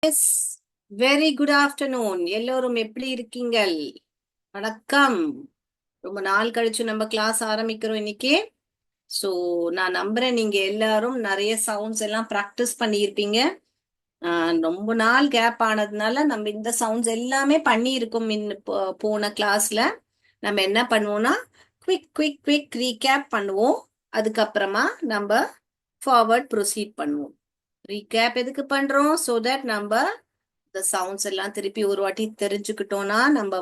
S very good afternoon. எல்லோரும் எப்படி இருக்கீங்கள்? வணக்கம். ரொம்ப நாள் கழிச்சு நம்ம கிளாஸ் ஆரம்பிக்கிறோம் இன்னைக்கு. ஸோ நான் நம்புறேன் நீங்க எல்லாரும் நிறைய சவுண்ட்ஸ் எல்லாம் ப்ராக்டிஸ் பண்ணியிருப்பீங்க. ரொம்ப நாள் கேப் ஆனதுனால நம்ம இந்த சவுண்ட்ஸ் எல்லாமே பண்ணியிருக்கோம். போன கிளாஸ்ல நம்ம என்ன பண்ணுவோம்னா குவிக் குவிக் குவிக் ரீகேப் பண்ணுவோம். அதுக்கப்புறமா நம்ம ஃபார்வர்ட் ப்ரொசீட் பண்ணுவோம். ரீகேப் எதுக்கு பண்றோம்? ஸோ தட் நம்ம இந்த சவுண்ட்ஸ் எல்லாம் திருப்பி ஒரு வாட்டி தெரிஞ்சுக்கிட்டோம்னா நம்ம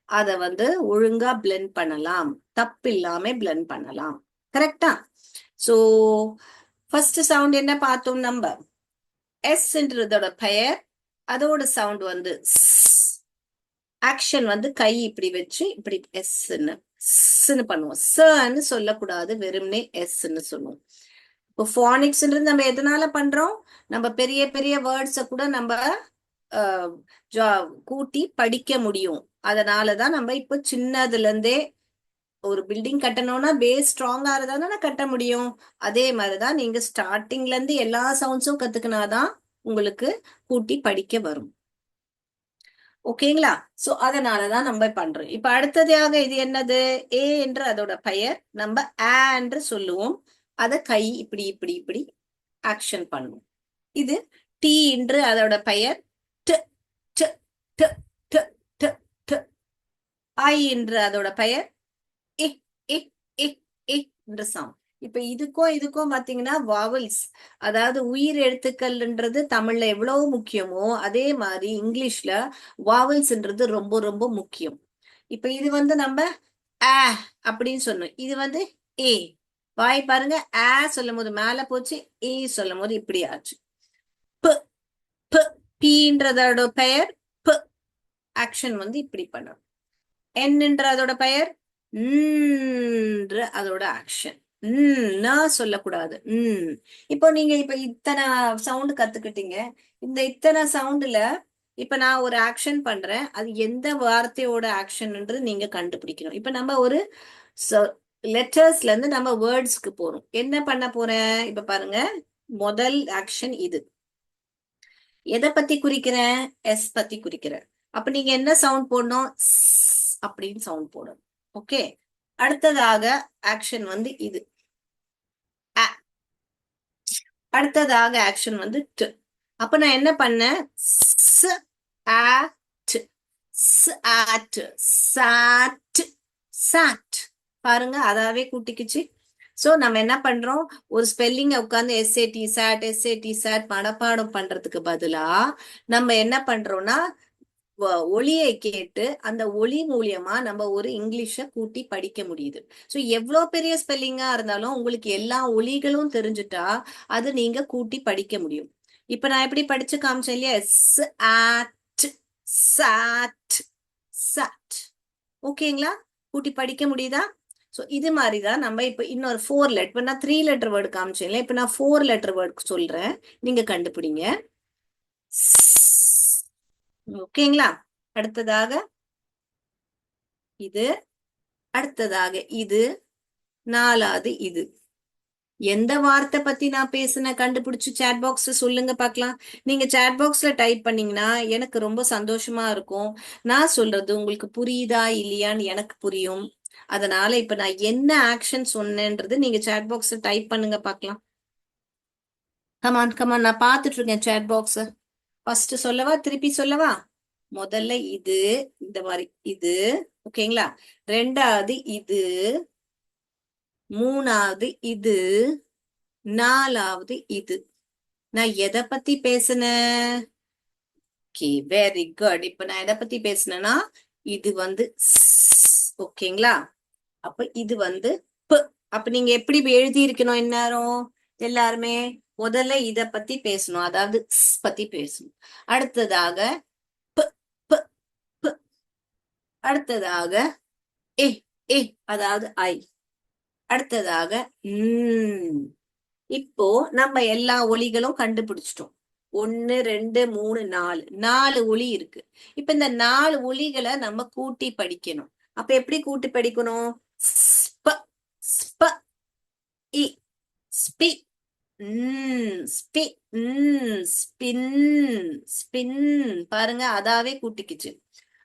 அதை ஒழுங்கா பிளெண்ட் பண்ணலாம், தப்பு இல்லாம பிளெண்ட் பண்ணலாம். கரெக்டா? ஸோ ஃபர்ஸ்ட் சவுண்ட் என்ன பார்த்தோம்? நம்ம எஸ்ன்றதோட பெயர், அதோட சவுண்ட் ஆக்ஷன் கை இப்படி வச்சு இப்படி எஸ்ன்னு பண்ணுவோம். சன்னு சொல்லக்கூடாது, வெறும்னே எஸ்ன்னு சொல்லுவோம். இப்போ ஃபானிக்ஸ்ன்றது நம்ம எதனால பண்றோம்? நம்ம பெரிய பெரிய வேர்ட்ஸை கூட நம்ம கூட்டி படிக்க முடியும். அதனாலதான் நம்ம இப்போ சின்னதுல இருந்தே ஒரு பில்டிங் கட்டணும்னா பேஸ் ஸ்ட்ராங்கா இருந்தா கட்ட முடியும். அதே மாதிரிதான் நீங்க ஸ்டார்டிங்ல இருந்து எல்லா சவுண்ட்ஸும் கத்துக்கினாதான் உங்களுக்கு கூட்டி படிக்க வரும். ஓகேங்களா? சோ அதனாலதான் நம்ம பண்றோம். இப்ப அடுத்ததாக இது என்னது? ஏ என்று அதோட பெயர். நம்ம ஆ என்று சொல்லுவோம். அத கை இப்படி இப்படி இப்படி ஆக்ஷன் பண்ணுவோம். இது டி என்று அதோட பெயர். ஐ என்று அதோட பெயர். என்ற சவுண்ட். இப்ப இதுக்கும் பாத்தீங்கன்னா வாவல்ஸ், அதாவது உயிர் எழுத்துக்கள்ன்றது தமிழ்ல எவ்வளவு முக்கியமோ அதே மாதிரி இங்கிலீஷ்ல வாவல்ஸ்ன்றது ரொம்ப ரொம்ப முக்கியம். இப்ப இது நம்ம ஆ அப்படின்னு சொன்னோம். இது ஏ. வாய் பாருங்க, ஆ சொல்லும் போது மேல போச்சு, ஏ சொல்லும் போது இப்படி ஆச்சு. பீன்றதோட பெயர். ஆக்ஷன் இப்படி பண்ணும். என்ற அதோட பெயர். அதோட ஆக்ஷன். சொல்லக்கூடாது. இப்போ நீங்க இப்ப இத்தனை சவுண்ட் கத்துக்கிட்டீங்க. இந்த இத்தனை சவுண்ட்ல இப்ப நான் ஒரு ஆக்ஷன் பண்றேன், அது எந்த வார்த்தையோட ஆக்ஷன்ன்றது நீங்க கண்டுபிடிக்கணும். இப்ப நம்ம ஒரு லெட்டர்ஸ்ல இருந்து நம்ம வேர்ட்ஸ்க்கு போறோம். என்ன பண்ண போறேன்? இப்ப பாருங்க, முதல் ஆக்ஷன் இது. எதை பத்தி குறிக்கிறேன்? எஸ் பத்தி குறிக்கிறேன். அப்ப நீங்க என்ன சவுண்ட் போடணும்? அப்படின்னு சவுண்ட் போடணும். ஓகே. அடுத்ததாக ஆக்ஷன் இது. அடுத்ததாக ஆக்ஷன் ட். அப்ப நான் என்ன பண்ணேன்? சாட். பாருங்க, அதாவே கூட்டிக்குச்சு. சோ நம்ம என்ன பண்றோம்? ஒரு ஸ்பெல்லிங்க உட்கார்ந்து எஸ்ஏடி சாட் மனப்பாடம் பண்றதுக்கு பதிலா நம்ம என்ன பண்றோம்னா ஒளியை கேட்டு அந்த ஒளி மூலியமா நம்ம ஒரு இங்கிலீஷ கூட்டி படிக்க முடியுது. சோ எவ்வளவு பெரிய ஸ்பெல்லிங்கா இருந்தாலும் உங்களுக்கு எல்லா ஒலிகளும் தெரிஞ்சுட்டா அது நீங்க கூட்டி படிக்க முடியும். இப்ப நான் எப்படி படிச்சு காமிச்சேன் இல்லையா? சாட். ஓகேங்களா? கூட்டி படிக்க முடியுதா? சோ இது மாதிரிதான் நம்ம இப்ப இன்னொரு 4 லெட்டர், இப்ப நான் 3 லெட்டர் வேர்டு காமிச்சேன். இப்ப நான் 4 லெட்டர் வேர்டு சொல்றேன், நீங்க கண்டுபிடிங்க. ஓகேங்களா? அடுத்ததாக இது, அடுத்ததாக இது, நாலாவது இது. எந்த வார்த்தை பத்தி நான் பேசுன கண்டுபிடிச்சு சாட் பாக்ஸ்ல சொல்லுங்க பாக்கலாம். நீங்க சாட் பாக்ஸ்ல டைப் பண்ணீங்கன்னா எனக்கு ரொம்ப சந்தோஷமா இருக்கும். நான் சொல்றது உங்களுக்கு புரியுதா இல்லையான்னு எனக்கு புரியும். அதனால இப்ப நான் என்ன ஆக்ஷன் சொன்னேன்றது நீங்க சாட் பாக்ஸ்ல டைப் பண்ணுங்க பாக்கலாம். கமான் கமான், நான் பாத்துட்டு இருக்கேன் சாட் பாக்ஸ். ஃபர்ஸ்ட் சொல்லவா, திருப்பி சொல்லவா? முதல்ல இது, இந்த மாதிரி இது. ஓகேங்களா? ரெண்டாவது இது, மூணாவது இது, நாலாவது இது. நான் எதை பத்தி பேசுனேன்? Very good. இப்ப நான் எதை பத்தி பேசுனேன்னா இது ஓகேங்களா? அப்ப இது ப. அப்ப நீங்க எப்படி எழுதி இருக்கணும் இந்நேரம்? எல்லாருமே முதல்ல இத பத்தி பேசணும், அதாவது பத்தி பேசணும். அடுத்ததாக ப ப ப. அடுத்ததாக ஏ ஏ, அதாவது ஐ. அடுத்ததாக இப்போ நம்ம எல்லா ஒலிகளும் கண்டுபிடிச்சிட்டோம். 1 2 3 4 4 ஒலி இருக்கு. இப்ப இந்த 4 ஒலிகளை நம்ம கூட்டி படிக்கணும். அப்ப எப்படி கூட்டி படிக்கணும்? ஸ்ப ஸ்ப இ ஸ்பி ஸ்பி ஸ்பின் ஸ்பின். பாருங்க, அதாவே கூட்டிக்கிச்சு.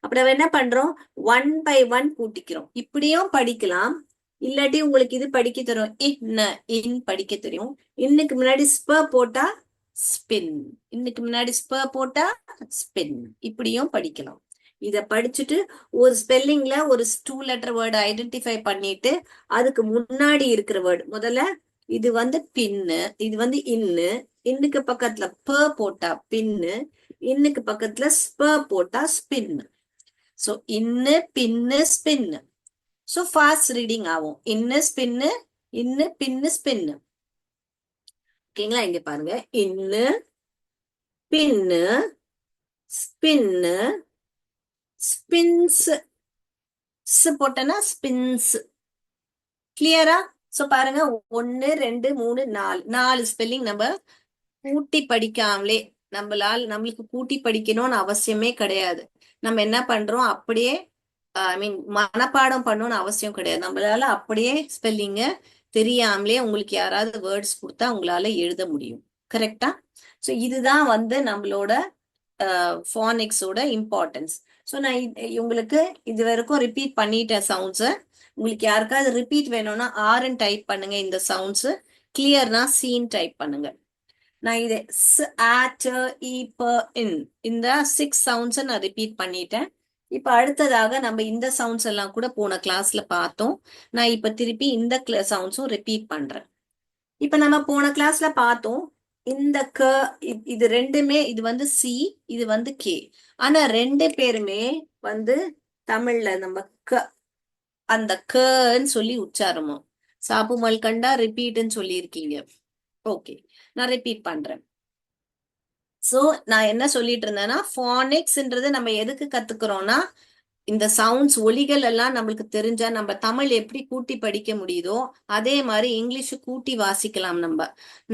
அப்ப நம்ம என்ன பண்றோம், 1 by 1 கூட்டிக்கிறோம். இப்படியும் படிக்கலாம், இல்லாட்டி உங்களுக்கு இது படிக்க தெரியும், இன் படிக்க தெரியும். இன்னுக்கு முன்னாடி ஸ்ப போட்டா ஸ்பின், இன்னுக்கு முன்னாடி ஸ்ப போட்டா ஸ்பின், இப்படியும் படிக்கலாம். இத படிச்சுட்டு ஒரு ஸ்பெல்லிங்ல ஒரு 2 letter வேர்டு ஐடென்டிஃபை பண்ணிட்டு அதுக்கு முன்னாடி இருக்கிற வேர்டு முதல்ல. இது வந்து பின்னு, இது வந்து இன்னு, இன்னுக்கு பக்கத்துல ப போட்டா பின்னு, இன்னுக்கு பக்கத்துல ஸ்ப போட்டா ஸ்பின். சோ இன்னு பின்னு ஸ்பின்னு. சோ ஃபாஸ்ட் ரீடிங் ஆகும். இன்னு ஸ்பின்னு, இன்னு பின்னு ஸ்பின்னு. ஓகேங்களா? இங்க பாருங்க, இன்னு பின்னு ஸ்பின்னு ஸ்பின்ஸ். போட்டனா ஸ்பின்ஸ். கிளியரா? சோ பாருங்க, 1 2 3 4 ஸ்பெல்லிங் நம்ம கூட்டி படிக்காமலே, நம்மளுக்கு கூட்டி படிக்கணும்னு அவசியமே கிடையாது. நம்ம என்ன பண்றோம், அப்படியே ஐ மீன் மனப்பாடம் பண்ணணும்னு அவசியம் கிடையாது. நம்மளால அப்படியே ஸ்பெல்லிங்க தெரியாமலே உங்களுக்கு யாராவது வேர்ட்ஸ் கொடுத்தா உங்களால எழுத முடியும். கரெக்டா? சோ இதுதான் வந்து நம்மளோட ஃபானிக்ஸோட இம்பார்ட்டன்ஸ். ஸோ நான் உங்களுக்கு இது வரைக்கும் ரிப்பீட் பண்ணிட்டேன் சவுண்ட்ஸை. உங்களுக்கு யாருக்காவது ரிப்பீட் வேணும்னா ஆர்ன்னு டைப் பண்ணுங்க. இந்த சவுண்ட்ஸ் கிளியர்னா சீன் டைப் பண்ணுங்க. நான் இதை இந்த 6 சவுண்ட்ஸை நான் ரிப்பீட் பண்ணிட்டேன். இப்ப அடுத்ததாக நம்ம இந்த சவுண்ட்ஸ் எல்லாம் கூட போன கிளாஸ்ல பார்த்தோம். நான் இப்ப திருப்பி இந்த சவுண்ட்ஸும் ரிப்பீட் பண்றேன். இப்ப நம்ம போன கிளாஸ்ல பார்த்தோம், இந்த க இது ரெண்டுமே, இது வந்து சி, இது வந்து கே. ஆனா ரெண்டு பேருமே வந்து தமிழ்ல நம்ம க, அந்த கன்னு சொல்லி உச்சாரமும். சாப்பு மல்கண்டா ரிப்பீட்னு சொல்லியிருக்கீங்க. ஓகே, நான் ரிப்பீட் பண்றேன். சோ நான் என்ன சொல்லிட்டு இருந்தேன்னா, ஃபானிக்ஸ்ன்றது நம்ம எதுக்கு கத்துக்கிறோம்னா, இந்த சவுண்ட்ஸ் ஒலிகள் எல்லாம் நம்மளுக்கு தெரிஞ்சா நம்ம தமிழ் எப்படி கூட்டி படிக்க முடியுதோ அதே மாதிரி இங்கிலீஷ் கூட்டி வாசிக்கலாம்.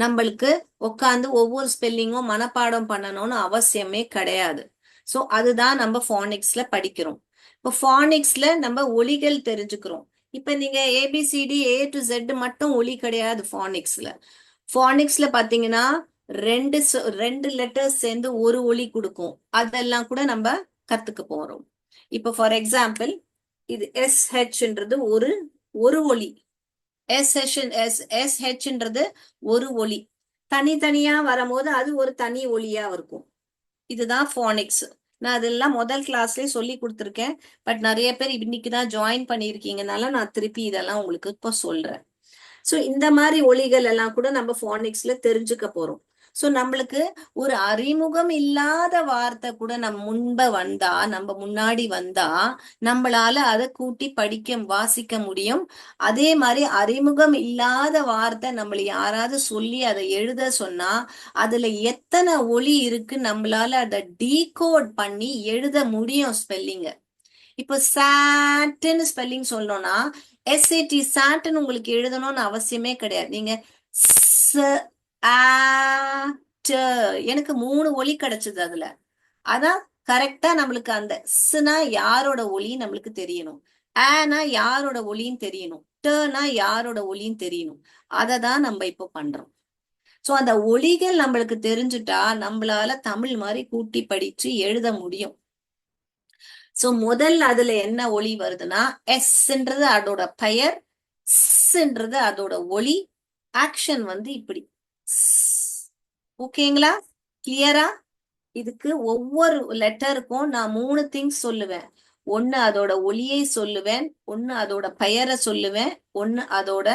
நம்மளுக்கு உட்காந்து ஒவ்வொரு ஸ்பெல்லிங்கும் மனப்பாடம் பண்ணணும்னு அவசியமே கிடையாது. சோ அதுதான் நம்ம ஃபானிக்ஸ்ல படிக்கிறோம். இப்போ ஃபானிக்ஸ்ல நம்ம ஒலிகள் தெரிஞ்சுக்கிறோம். இப்ப நீங்க ஏபிசிடி A to Z மட்டும் ஒலி கிடையாது ஃபானிக்ஸ்ல. ஃபானிக்ஸ்ல பாத்தீங்கன்னா ரெண்டு லெட்டர்ஸ் சேர்ந்து ஒரு ஒலி கொடுக்கும். அதெல்லாம் கூட நம்ம கத்துக்க போறோம். இப்ப ஃபார் எக்ஸாம்பிள், இது SHன்றது ஒரு ஒலி. SHன்றது ஒரு ஒலி. தனித்தனியா வரும்போது அது ஒரு தனி ஒலியா இருக்கும். இதுதான் ஃபானிக்ஸ். நான் அதெல்லாம் முதல் கிளாஸ்லயே சொல்லி கொடுத்துருக்கேன். பட் நிறைய பேர் இன்னைக்குதான் ஜாயின் பண்ணியிருக்கீங்கனால நான் திருப்பி இதெல்லாம் உங்களுக்கு இப்போ சொல்றேன். சோ இந்த மாதிரி ஒலிகள் எல்லாம் கூட நம்ம ஃபானிக்ஸ்ல தெரிஞ்சுக்க போறோம். சோ நம்மளுக்கு ஒரு அறிமுகம் இல்லாத வார்த்தை கூட நம்ம முன்னாடி வந்தா நம்மளால அதை கூட்டி படிக்க வாசிக்க முடியும். அதே மாதிரி அறிமுகம் இல்லாத வார்த்தை நம்மள யாராவது சொல்லி அதை எழுத சொன்னா அதுல எத்தனை ஒலி இருக்கு நம்மளால அதை டீகோட் பண்ணி எழுத முடியும் ஸ்பெல்லிங்க. இப்போ சாட்ன்னு ஸ்பெல்லிங் சொல்லணும்னா SAT சாட்ன்னு உங்களுக்கு எழுதணும்னு அவசியமே கிடையாது. நீங்க எனக்கு 3 ஒலி கிடைச்சது அதுல. அதான் கரெக்டா நம்மளுக்கு அந்த ஸ்னா யாரோட ஒலி நம்மளுக்கு தெரியணும், ஆனா யாரோட ஒலின்னு தெரியணும், டனா யாரோட ஒலின்னு தெரியணும். அதை தான் நம்ம இப்போ பண்றோம். சோ அந்த ஒலிகள் நம்மளுக்கு தெரிஞ்சுட்டா நம்மளால தமிழ் மாதிரி கூட்டி படிச்சு எழுத முடியும். சோ முதல்ல அதுல என்ன ஒலி வருதுன்னா, எஸ்ன்றது அதோட பெயர், ஸ்ன்றது அதோட ஒலி, ஆக்ஷன் வந்து இப்படி. ஓகேங்களா? கிளியரா? இதுக்கு ஒவ்வொரு லெட்டருக்கும் நான் 3 திங்ஸ் சொல்லுவேன். ஒன்னு அதோட ஒலியை சொல்லுவேன், ஒன்னு அதோட பெயரை சொல்லுவேன், ஒன்னு அதோட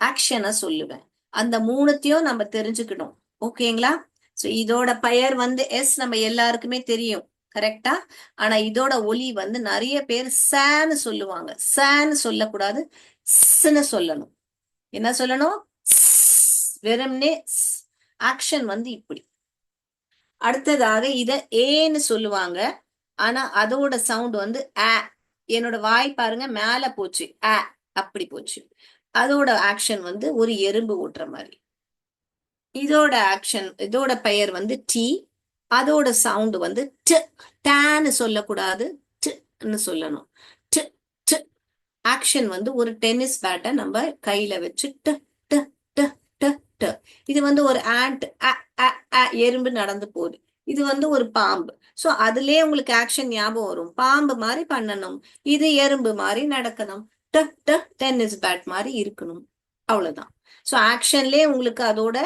ஆக்ஷனை சொல்லுவேன். அந்த 3த்தையும் நம்ம தெரிஞ்சுக்கணும். ஓகேங்களா? சோ இதோட பெயர் வந்து எஸ், நம்ம எல்லாருக்குமே தெரியும். கரெக்டா? ஆனா இதோட ஒலி வந்து நிறைய பேர் சான்னு சொல்லுவாங்க. சான்னு சொல்லக்கூடாது, ஸ்ன்னு சொல்லணும். என்ன சொல்லணும்? வெறும்னே. ஆக்ஷன் வந்து இப்படி. அடுத்ததாக இத ஏன்னு சொல்லுவாங்க. ஆனா அதோட சவுண்ட் வந்து ஆ. என்னோட வாய் பாருங்க, மேல போச்சு, ஆ அப்படி போச்சு. அதோட ஆக்ஷன் வந்து ஒரு எறும்பு ஓட்டுற மாதிரி. இதோட பெயர் வந்து டி. அதோட சவுண்ட் வந்து டான்னு சொல்லக்கூடாது, ட்னு சொல்லணும். ஆக்ஷன் வந்து ஒரு டென்னிஸ் பேட்டை நம்ம கையில வச்சு ட ட. இது வந்து ஒரு ஆண்ட், எறும்பு நடந்து போகுது. இது வந்து ஒரு பாம்பு. சோ அதுலயே உங்களுக்கு ஆக்ஷன் ஞாபகம் வரும். பாம்பு மாதிரி பண்ணணும், இது எறும்பு மாதிரி நடக்கணும், ட ட டென்னிஸ் பேட் மாதிரி இருக்கணும். அவ்வளவுதான். சோ ஆக்ஷன்லயே உங்களுக்கு அதோட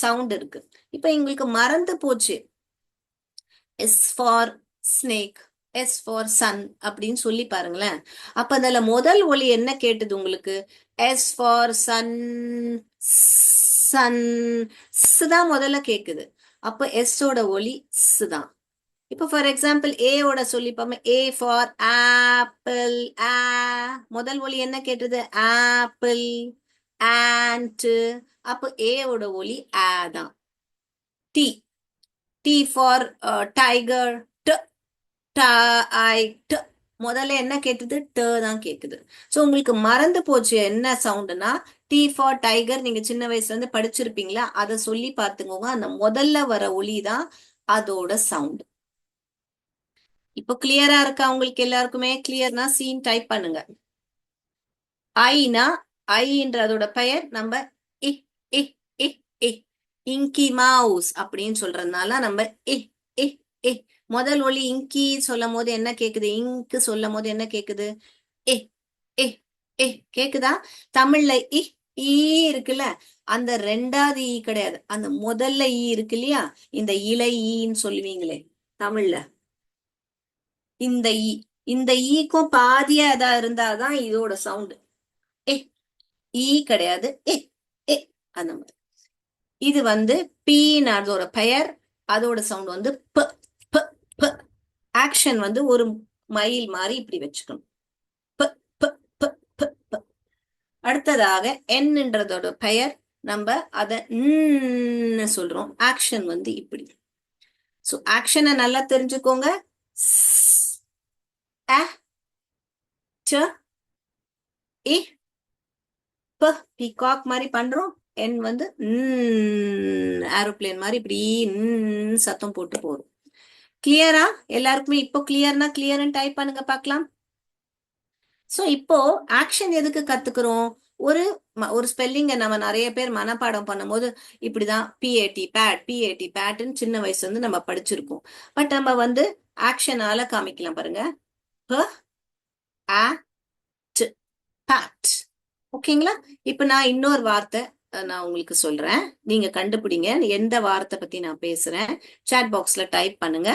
சவுண்ட் இருக்கு. இப்ப உங்களுக்கு மறந்து போச்சு, S for snake, S for sun அப்படின்னு சொல்லி பாருங்களேன். அப்ப அதுல முதல் ஒலி என்ன கேட்டது உங்களுக்கு? எஸ் ஃபார் சன், சன், தான் முதல்ல கேக்குது. அப்ப எஸ் ஓட ஒலி ஸ் தான். இப்போ ஃபார் எக்ஸாம்பிள் ஏயோட சொல்லிப்பாம, ஏ ஃபார் ஆப்பிள், ஆ. முதல் ஒலி என்ன கேட்டது? Apple, ant. அப்போ ஏயோட ஒலி ஆ தான். டி, டி ஃபார் டைகர், ட, டை, ட. முதல்ல என்ன கேட்டது? ட தான் கேக்குது. சோ உங்களுக்கு மறந்து போச்சு என்ன சவுண்டுனா, டி ஃபார் டைகர். நீங்க சின்ன வயசுல இருந்து படிச்சிருப்பீங்களா? அதை சொல்லி பார்த்துக்கோங்க. அந்த முதல்ல வர ஒலி தான் அதோட சவுண்ட். இப்போ கிளியரா இருக்கா உங்களுக்கு எல்லாருக்குமே? கிளியர்னா சீன் டைப் பண்ணுங்க. ஐனா, ஐன்ற அதோட பெயர் நம்ம இ இ இ இ, இங்கி மவுஸ் அப்படின்னு சொல்றதுனால நம்ம இ இ இ. முதல் ஒலி இங்கி சொல்லும் போது என்ன கேக்குது? இங்கு சொல்லும் போது என்ன கேக்குது? ஏ ஏ ஏ கேக்குதா? தமிழ்ல ஈ இருக்குல்ல, அந்த ரெண்டாவது ஈ கிடையாது, அந்த முதல்ல ஈ இருக்கு இல்லையா? இந்த இலை ஈன்னு சொல்லுவீங்களே தமிழ்ல, இந்த ஈ, இந்த ஈக்கும் பாதியா எதா இருந்தாதான் இதோட சவுண்ட். ஏ ஈ கிடையாது, ஏ ஏ அந்த மாதிரி. இது வந்து பீன்னு அதோட பெயர், அதோட சவுண்ட் வந்து ப ப ப. ஆக்ஷன் வந்து ஒரு மயில் மாதிரி இப்படி வச்சுக்கணும். ப ப ப ப ப. அடுத்ததாக என்னன்றதோட பெயர், நம்ம அத சொல்றோம். ஆக்ஷன் வந்து இப்படி. சோ ஆக்ஷனை நல்லா தெரிஞ்சுக்கோங்க. பீகாக் மாதிரி பண்றோம். என் வந்து ஏரோப்ளேன் மாதிரி இப்படி சத்தம் போட்டு போறோம். கிளியரா எல்லாருக்குமே? இப்போ கிளியர்னா கிளியர்னு டைப் பண்ணுங்க பார்க்கலாம். சோ இப்போ ஆக்ஷன் எதுக்கு கத்துக்கிறோம்? ஒரு ஒரு ஸ்பெல்லிங்க நம்ம நிறைய பேர் மனப்பாடம் பண்ணும்போது இப்படிதான் பிஏடி பேட், பிஏடி பேட்னு சின்ன வயசுல இருந்து நம்ம படிச்சிருக்கோம். பட் நம்ம வந்து ஆக்ஷனால காமிக்கலாம் பாருங்க. பேட். ஓகேங்களா? இப்ப நான் இன்னொரு வார்த்தை நான் உங்களுக்கு சொல்றேன், நீங்க கண்டுபிடிங்க எந்த வார்த்தை பத்தி நான் பேசுறேன். சாட் பாக்ஸ்ல டைப் பண்ணுங்க.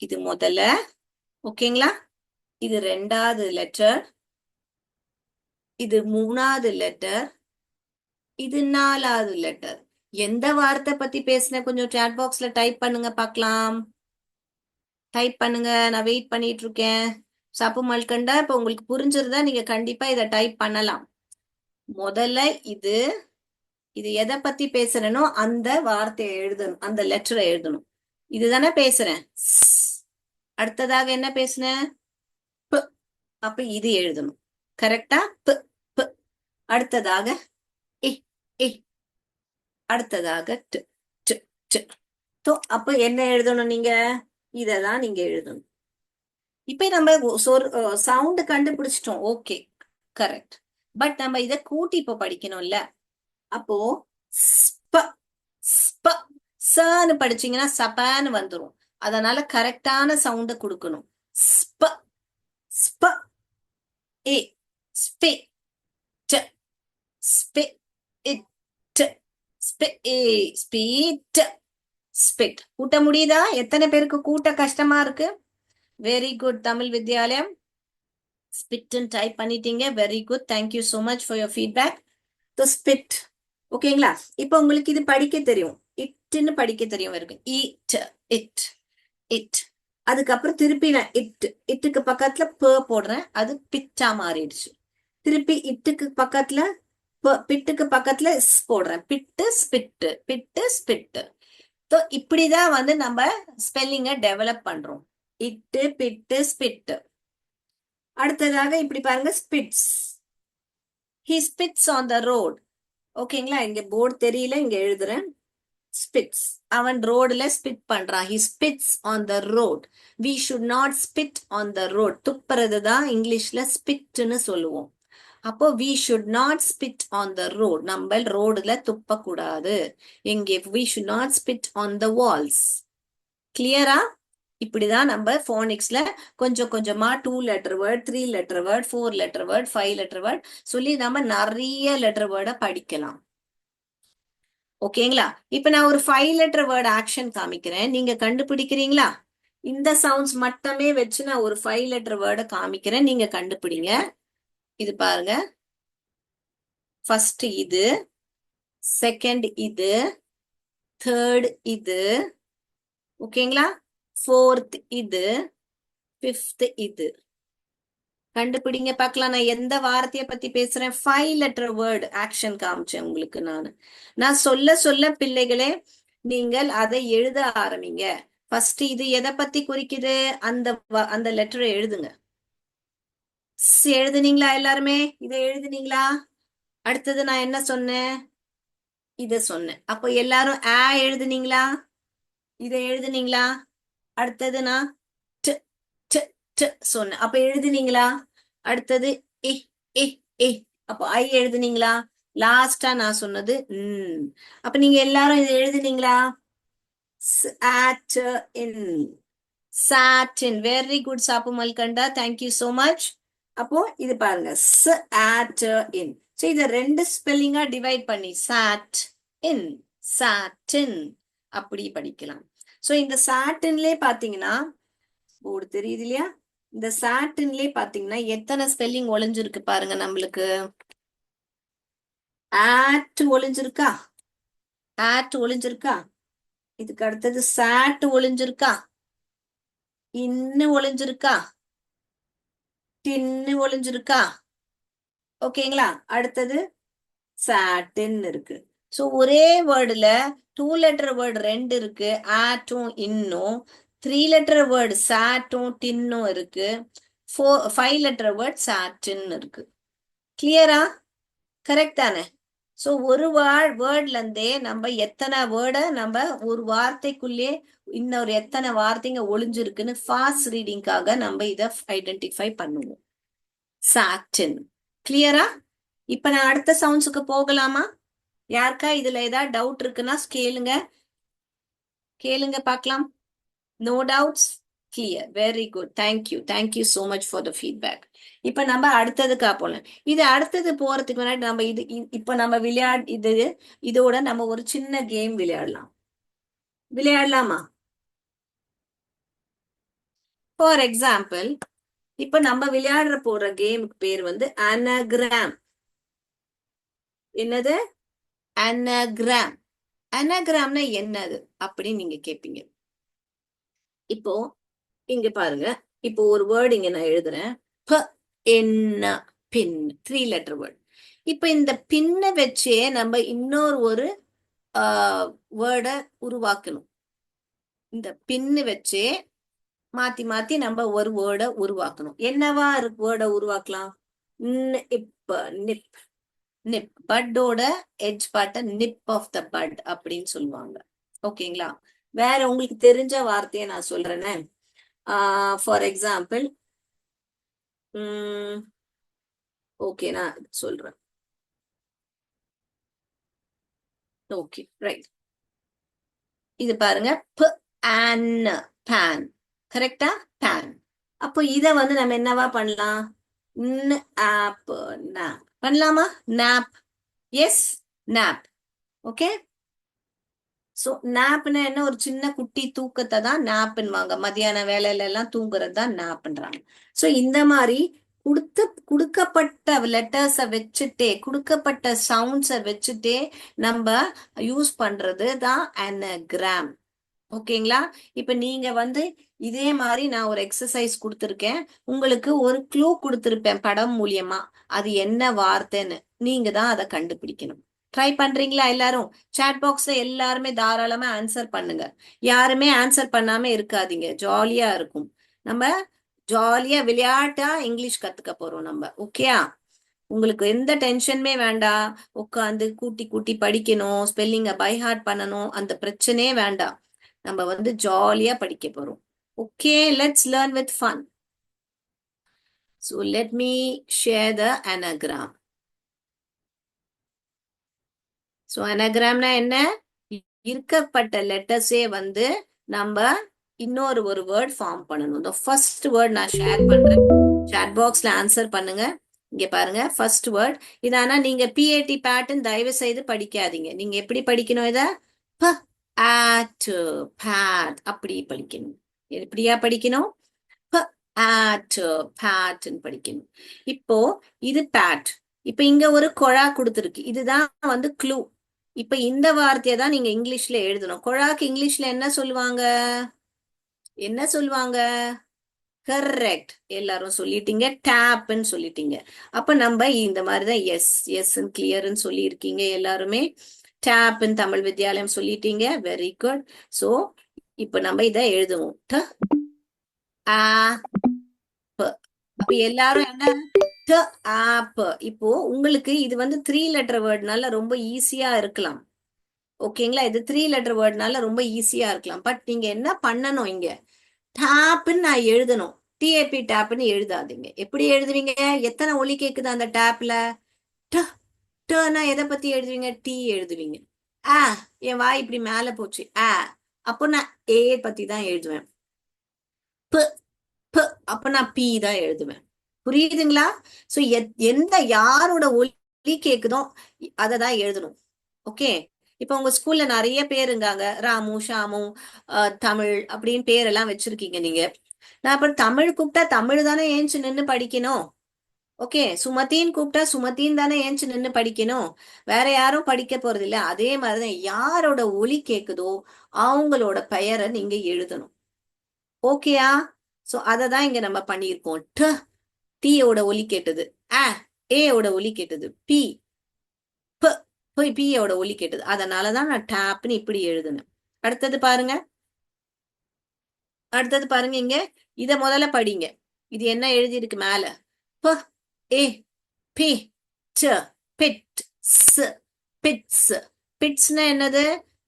இது முதல்ல, ஓகேங்களா? இது ரெண்டாவது லெட்டர், இது மூணாவது லெட்டர், இது நாலாவது லெட்டர். எந்த வார்த்தை பத்தி பேசுன கொஞ்சம் சாட் பாக்ஸ்ல டைப் பண்ணுங்க பார்க்கலாம். டைப் பண்ணுங்க, நான் வெயிட் பண்ணிட்டு இருக்கேன். சப்பு மல்கண்டா இப்ப உங்களுக்கு புரிஞ்சிருந்தா நீங்க கண்டிப்பா இதை டைப் பண்ணலாம். முதல்ல இது, இது எதை பத்தி பேசுறேனோ அந்த வார்த்தையை எழுதணும், அந்த லெட்டரை எழுதணும். இதுதானே பேசுறேன். அடுத்ததாக என்ன பேசுனேன்? ப. அப்ப இது எழுதணும். கரெக்டா? ப ப. அடுத்ததாக இ இ. அடுத்ததாக ட் ட் ட். அப்ப என்ன எழுதணும் நீங்க? இததான் நீங்க எழுதணும். இப்ப நம்ம சவுண்ட் கண்டுபிடிச்சிட்டோம். Okay, correct. பட் நம்ம இதை கூட்டி இப்ப படிக்கணும்ல. அப்போ ஸ்ப ஸ்ப சன்னு படிச்சீங்கன்னா சப்பான்னு வந்துரும். அதனால கரெக்டான சவுண்ட கொடுக்கணும். ஸ்ப ஸ்ப ஏ ஸ்பே ட ஸ்பே இட் ஸ்பே ஏ ஸ்பீட் ஸ்பிட். கூட்ட முடியுதா? எத்தனை பேருக்கு கூட்ட கஷ்டமா இருக்கு? Very good Tamil Vidyalayam. ஸ்பிட்னு டைப் பண்ணிட்டீங்க. Very good, thank you so much for your feedback. The spit. ஓகேங்களா? இப்போ உங்களுக்கு இது படிக்க தெரியும், இட்னு படிக்க தெரியும் இருக்கு. It it it. அதுக்கப்புறம் திருப்பி நான் இட்டுக்கு பக்கத்துல ப போடுறேன், அது பிட்டா மாறிடுச்சு. திருப்பி இட்டுக்கு பக்கத்துல பிட்டுக்கு பக்கத்துல ஸ் போடுறேன், பிட்டு ஸ்பிட்டு, பிட்டு ஸ்பிட்டு. இப்படிதான் வந்து நம்ம ஸ்பெல்லிங்க டெவலப் பண்றோம். இட்டு பிட்டு ஸ்பிட்டு. அடுத்ததாக இப்படி பாருங்க, spits. He spits on the road. ஓகேங்களா? இங்க போர்டு தெரியல, இங்க எழுதுறேன். ஸ்பிட்ஸ், அவன் ரோடுல ஸ்பிட் பண்றான். He spits on the road. We should not spit on the road. துப்புறது தான் இங்கிலீஷ்ல ஸ்பிட்னு சொல்லுவோம். அப்போ we should not spit on the road. நம்ம ரோடுல துப்பக்கூடாது. எங்கே we should not spit on the walls. கிளியரா? இப்படிதான் நம்ம போனிக்ஸ்ல கொஞ்சம் கொஞ்சமா 2 letter word, 3 letter word, 4 letter word, 5 letter word சொல்லி நம்ம நிறைய லெட்டர் வேர்டை படிக்கலாம். ஓகேங்களா? இப்ப நான் ஒரு 5 லெட்டர் வேர்ட் ஆக்ஷன் காமிக்கிறேன், நீங்க கண்டுபிடிக்கிறீங்களா? இந்த சவுண்ட்ஸ் மட்டுமே வச்சு நான் ஒரு 5 லெட்டர் வேர்டை காமிக்கிறேன், நீங்க கண்டுபிடிங்க. இது பாருங்க, ஃபர்ஸ்ட் இது, செகண்ட் இது, தேர்ட் இது, ஓகேங்களா? ஃபோர்த் இது, ஃபிஃப்த் இது. கண்டுபிடிங்க பார்க்கலாம். நான் எந்த வார்த்தையை பத்தி பேசுறேன்? 5 லெட்டர் வேர்ட் ஆக்ஷன் காமிச்சேன் உங்களுக்கு. நான் சொல்ல சொல்ல பிள்ளைகளே நீங்கள் அதை எழுத ஆரம்பிங்க. ஃபர்ஸ்ட் இது எதை பத்தி குறிக்குது? அந்த லெட்டரை எழுதுங்க. எழுதுனீங்களா எல்லாருமே? இதை எழுதுனீங்களா? அடுத்தது நான் என்ன சொன்னேன்? இத சொன்னேன். அப்போ எல்லாரும் எழுதுனீங்களா? இதை எழுதுனீங்களா? அடுத்தது நான் சொன்னேன். அப்ப எழுதுனீங்களா? அடுத்தது அப்போ ஐ எழுதுனீங்களா? லாஸ்டா நான் சொன்னது அப்ப நீங்க எல்லாரும் இதை எழுதுனீங்களா? satin. Very good Chappu மல்கண்டா, thank you so much. அப்போ இது பாருங்க, satin. சோ இத ரெண்டு ஸ்பெல்லிங்கா டிவைட் பண்ணி satin அப்படி படிக்கலாம். சோ இந்த சாட்டின்லயே பாத்தீங்கன்னா, போர்டு தெரியுது இல்லையா? இந்த சாட்டின்லயே பாத்தீங்கன்னா எத்தனை ஸ்பெல்லிங் ஒளிஞ்சிருக்கு பாருங்க. நம்மளுக்கு ஒளிஞ்சிருக்கா? ஒளிஞ்சிருக்கா? இதுக்கு அடுத்தது சாட் ஒளிஞ்சிருக்கா? ஒளிஞ்சிருக்கா? டின்னு ஒளிஞ்சிருக்கா? ஓகேங்களா? அடுத்தது சாட்டின் இருக்கு. சோ ஒரே வேர்டுல 2 லெட்டர் வேர்டு 2 இருக்கு, ஆட்டும் இன்னும். 3 லெட்டர் வேர்டு சாட்டும் டின்னும் இருக்கு. 5 லெட்டர் வேர்ட் சாட்டின் இருக்கு. கிளியரா? கரெக்ட் தானே? சோ ஒரு வேர்ட்ல இருந்தே நம்ம எத்தனை வேர்டை நம்ம ஒரு வார்த்தைக்குள்ளே இன்னொரு எத்தனை வார்த்தைங்க ஒளிஞ்சிருக்குன்னு ஃபாஸ்ட் ரீடிங்காக நம்ம இதை ஐடென்டிஃபை பண்ணுவோம். சாட்டின். கிளியரா? இப்ப நான் அடுத்த சவுண்ட்ஸுக்கு போகலாமா? யாருக்கா இதுல ஏதாவது டவுட் இருக்குன்னா கேளுங்க பார்க்கலாம். No doubts? Clear. Very good. Thank you so much for the feedback. இப்ப நம்ம அடுத்ததுக்கா போலாம். இது அடுத்தது போறதுக்கு முன்னாடி நம்ம இப்ப நம்ம இதோட நம்ம ஒரு சின்ன கேம் விளையாடலாமா? ஃபார் எக்ஸாம்பிள், இப்ப நம்ம விளையாடுற போற கேமுக்கு பேர் வந்து அனகிராம். என்னது? அனகிராம். அனகிராம்னா என்னது அப்படின்னு நீங்க கேட்பீங்க. இப்போ இங்க பாருங்க, இப்போ ஒரு வேர்டு இங்க நான் எழுதுறேன். என்ன? பின். 3 லெட்டர் வேர்ட். இப்ப இந்த பின்ன வச்சே நம்ம இன்னொரு ஒரு வேர்டை உருவாக்கணும். இந்த பின்னு வச்சே மாத்தி மாத்தி நம்ம ஒரு வேர்டை உருவாக்கணும். என்னவா வேர்டை உருவாக்கலாம்? நிப். பட்டோட எட்ஜ் பார்ட்ட நிப் ஆஃப் த பட் அப்படின்னு சொல்லுவாங்க. ஓகேங்களா? வேற உங்களுக்கு தெரிஞ்ச வார்த்தையை நான் சொல்றேன்னு. ஃபார் எக்ஸாம்பிள், ஓகே நான் சொல்றேன். Okay right. இது பாருங்க, பேன். கரெக்டா? பேன். அப்போ இத வந்து நம்ம என்னவா பண்ணலாம்? பண்ணலாமா? நாப். எஸ், நாப். ஓகே. சோ நாப்னா என்ன? ஒரு சின்ன குட்டி தூக்கத்தை தான் நாப்னுவாங்க. மத்தியான வேலையில எல்லாம் தூங்குறது தான் நாப்ன்றாங்க. சோ இந்த மாதிரி கொடுக்கப்பட்ட லெட்டர்ஸை வச்சுட்டே, கொடுக்கப்பட்ட சவுண்ட்ஸை வச்சுட்டே நம்ம யூஸ் பண்றது தான் அனகிராம். ஓகேங்களா? இப்ப நீங்க வந்து இதே மாதிரி நான் ஒரு எக்ஸசைஸ் கொடுத்துருக்கேன், உங்களுக்கு ஒரு க்ளூ கொடுத்துருப்பேன் படம் மூலியமா. அது என்ன வார்த்தைன்னு நீங்க தான் அதை கண்டுபிடிக்கணும். ட்ரை பண்றீங்களா எல்லாரும்? சாட் பாக்ஸ்ல எல்லாருமே தாராளமா ஆன்சர் பண்ணுங்க. யாருமே ஆன்சர் பண்ணாம இருக்காதீங்க, ஜாலியா இருக்கும். நம்ம ஜாலியா விளையாட்டா இங்கிலீஷ் கத்துக்க போறோம் நம்ம. ஓகேயா? உங்களுக்கு எந்த டென்ஷனுமே வேண்டாம். உட்காந்து கூட்டி கூட்டி படிக்கணும், ஸ்பெல்லிங்க பை ஹார்ட் பண்ணணும், அந்த பிரச்சனையே வேண்டாம். நம்ம வந்து ஜாலியா படிக்க போறோம். Okay, let's learn with fun. So let me share the anagram. So anagramனா என்ன? இருக்கப்பட்ட லெட்டர்ஸே வந்து நம்ம இன்னொரு ஒரு வேர்ட் ஃபார்ம் பண்ணணும். இந்த ஃபர்ஸ்ட் வேர்ட் நான் ஷேர் பண்றேன். சாட் பாக்ஸ்ல ஆன்சர் பண்ணுங்க. இங்க பாருங்க ஃபர்ஸ்ட் வேர்ட். இது ஆனா நீங்க பிஏடி பேட்டர்ன் தயவு செய்து படிக்காதீங்க. நீங்க எப்படி படிக்கணும் இத? ப ஆட் பேட் அப்படி படிக்கணும். எப்படியா படிக்கணும்? ப ஆட் பேட்னு படிக்கணும். இப்போ இது பேட். இப்ப இங்க ஒரு கொழா கொடுத்துருக்கு. இதுதான் வந்து க்ளூ. இப்ப இந்த வார்த்தையை தான் நீங்க இங்கிலீஷ்ல எழுதணும். கொழாக்கு இங்கிலீஷ்ல என்ன சொல்லுவாங்க? என்ன சொல்லுவாங்க? கரெக்ட். எல்லாரும் சொல்லிட்டீங்க. டேப்னு சொல்லிட்டீங்க. அப்ப நம்ம இந்த மாதிரிதான் எஸ் எஸ் கிளியர்னு சொல்லி இருக்கீங்க எல்லாருமே. டேப்னு தமிழ் வித்யாலயம் சொல்லிட்டீங்க. Very good. சோ இப்ப நம்ம இதை எழுதுவோம். ஆ அப்ப எல்லாரும் என்ன? ஆப். இப்போ உங்களுக்கு இது வந்து 3 லெட்டர் வேர்ட்னால ரொம்ப ஈஸியா இருக்கலாம். ஓகேங்களா? இது 3 லெட்டர் வேர்ட்னால ரொம்ப ஈஸியா இருக்கலாம். பட் நீங்க என்ன பண்ணணும்? இங்க டேப்னு நான் எழுதணும். டிஏபி டேப்னு எழுதாதீங்க. எப்படி எழுதுவீங்க? எத்தனை ஒலி கேக்குது அந்த டேப்ல? டனா எதை பத்தி எழுதுவீங்க? டி எழுதுவீங்க. ஆ என் வாய் இப்படி மேல போச்சு. அப்போ நான் ஏ பத்தி தான் எழுதுவேன். ப ப அப்ப நான் பி தான் எழுதுவேன். புரியுதுங்களா? சோ எந்த யாரோட ஒலி கேக்குதோ அதை தான் எழுதணும். ஓகே. இப்ப உங்க ஸ்கூல்ல நிறைய பேருங்காங்க. ராமு, ஷாமு, தமிழ் அப்படின்னு பேரெல்லாம் வச்சிருக்கீங்க நீங்க. நான் அப்ப தமிழ் கூப்பிட்டா தமிழ் தானே ஏஞ்சி நின்னு படிக்கணும். ஓகே. சுமதின்னு கூப்பிட்டா சுமதின்னு தானே ஏஞ்சி நின்னு படிக்கணும். வேற யாரும் படிக்க போறது இல்ல. அதே மாதிரிதான் யாரோட ஒலி கேக்குதோ அவங்களோட பெயரை நீங்க எழுதணும். ஓகேயா? சோ அததான் இங்க நம்ம பண்ணியிருக்கோம். டீயோட ஒலி கேட்டது. ஏயோட ஒலி கேட்டது. பி போய் பியோட ஒலி கேட்டது. அதனாலதான் நான் டேப்னு இப்படி எழுதுனேன். அடுத்தது பாருங்க. அடுத்தது பாருங்க. இங்க இத முதல்ல படிங்க. இது என்ன எழுதி இருக்கு மேல? ப ஏ பி ட பிட் ஸ் பிட்ஸ். பிட்ஸ்னா என்னது?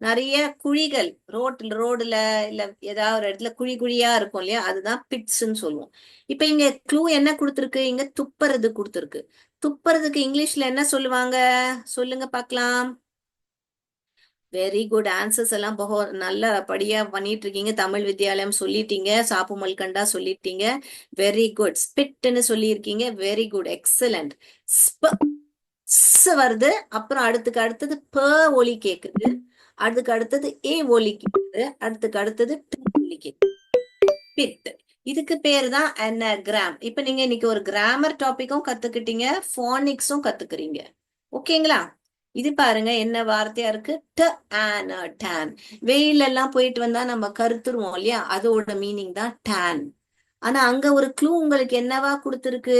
நிறைய குழிகள் ரோடுல இல்ல ஏதாவது ஒரு இடத்துல குழி குழியா இருக்கும் இல்லையா? அதுதான் பிட்ஸ்ன்னு சொல்லுவோம். இப்ப இங்க க்ளூ என்ன கொடுத்துருக்கு? இங்க துப்புறது கொடுத்துருக்கு. துப்புறதுக்கு இங்கிலீஷ்ல என்ன சொல்லுவாங்க? சொல்லுங்க பாக்கலாம். Very good. ஆன்சர்ஸ் எல்லாம் நல்ல படியா பண்ணிட்டு இருக்கீங்க. தமிழ் வித்யாலயம் சொல்லிட்டீங்க. சாப்பு மல்கண்டா சொல்லிட்டீங்க. Very good. ஸ்பிட்னு சொல்லியிருக்கீங்க. Very good. எக்ஸலண்ட். வருது. அப்புறம் அடுத்தது ப ஒலி கேக்குது. அதுக்கு அடுத்தது ஏ ஒலி கேக்குது. அடுத்தது ஒலி கேக்குது. பிட். இதுக்கு பேரு தான் அனகிராம். இப்ப நீங்க இன்னைக்கு ஒரு கிராமர் டாபிக்கும் கத்துக்கிட்டீங்க. போனிக்ஸும் கத்துக்கிறீங்க. ஓகேங்களா? இது பாருங்க என்ன வார்த்தையா இருக்கு? டான். வெயில் எல்லாம் போயிட்டு வந்தா நம்ம கருத்துருவோம் இல்லையா? அதோட மீனிங் தான் டான். ஆனா அங்க ஒரு க்ளூ உங்களுக்கு என்னவா கொடுத்துருக்கு?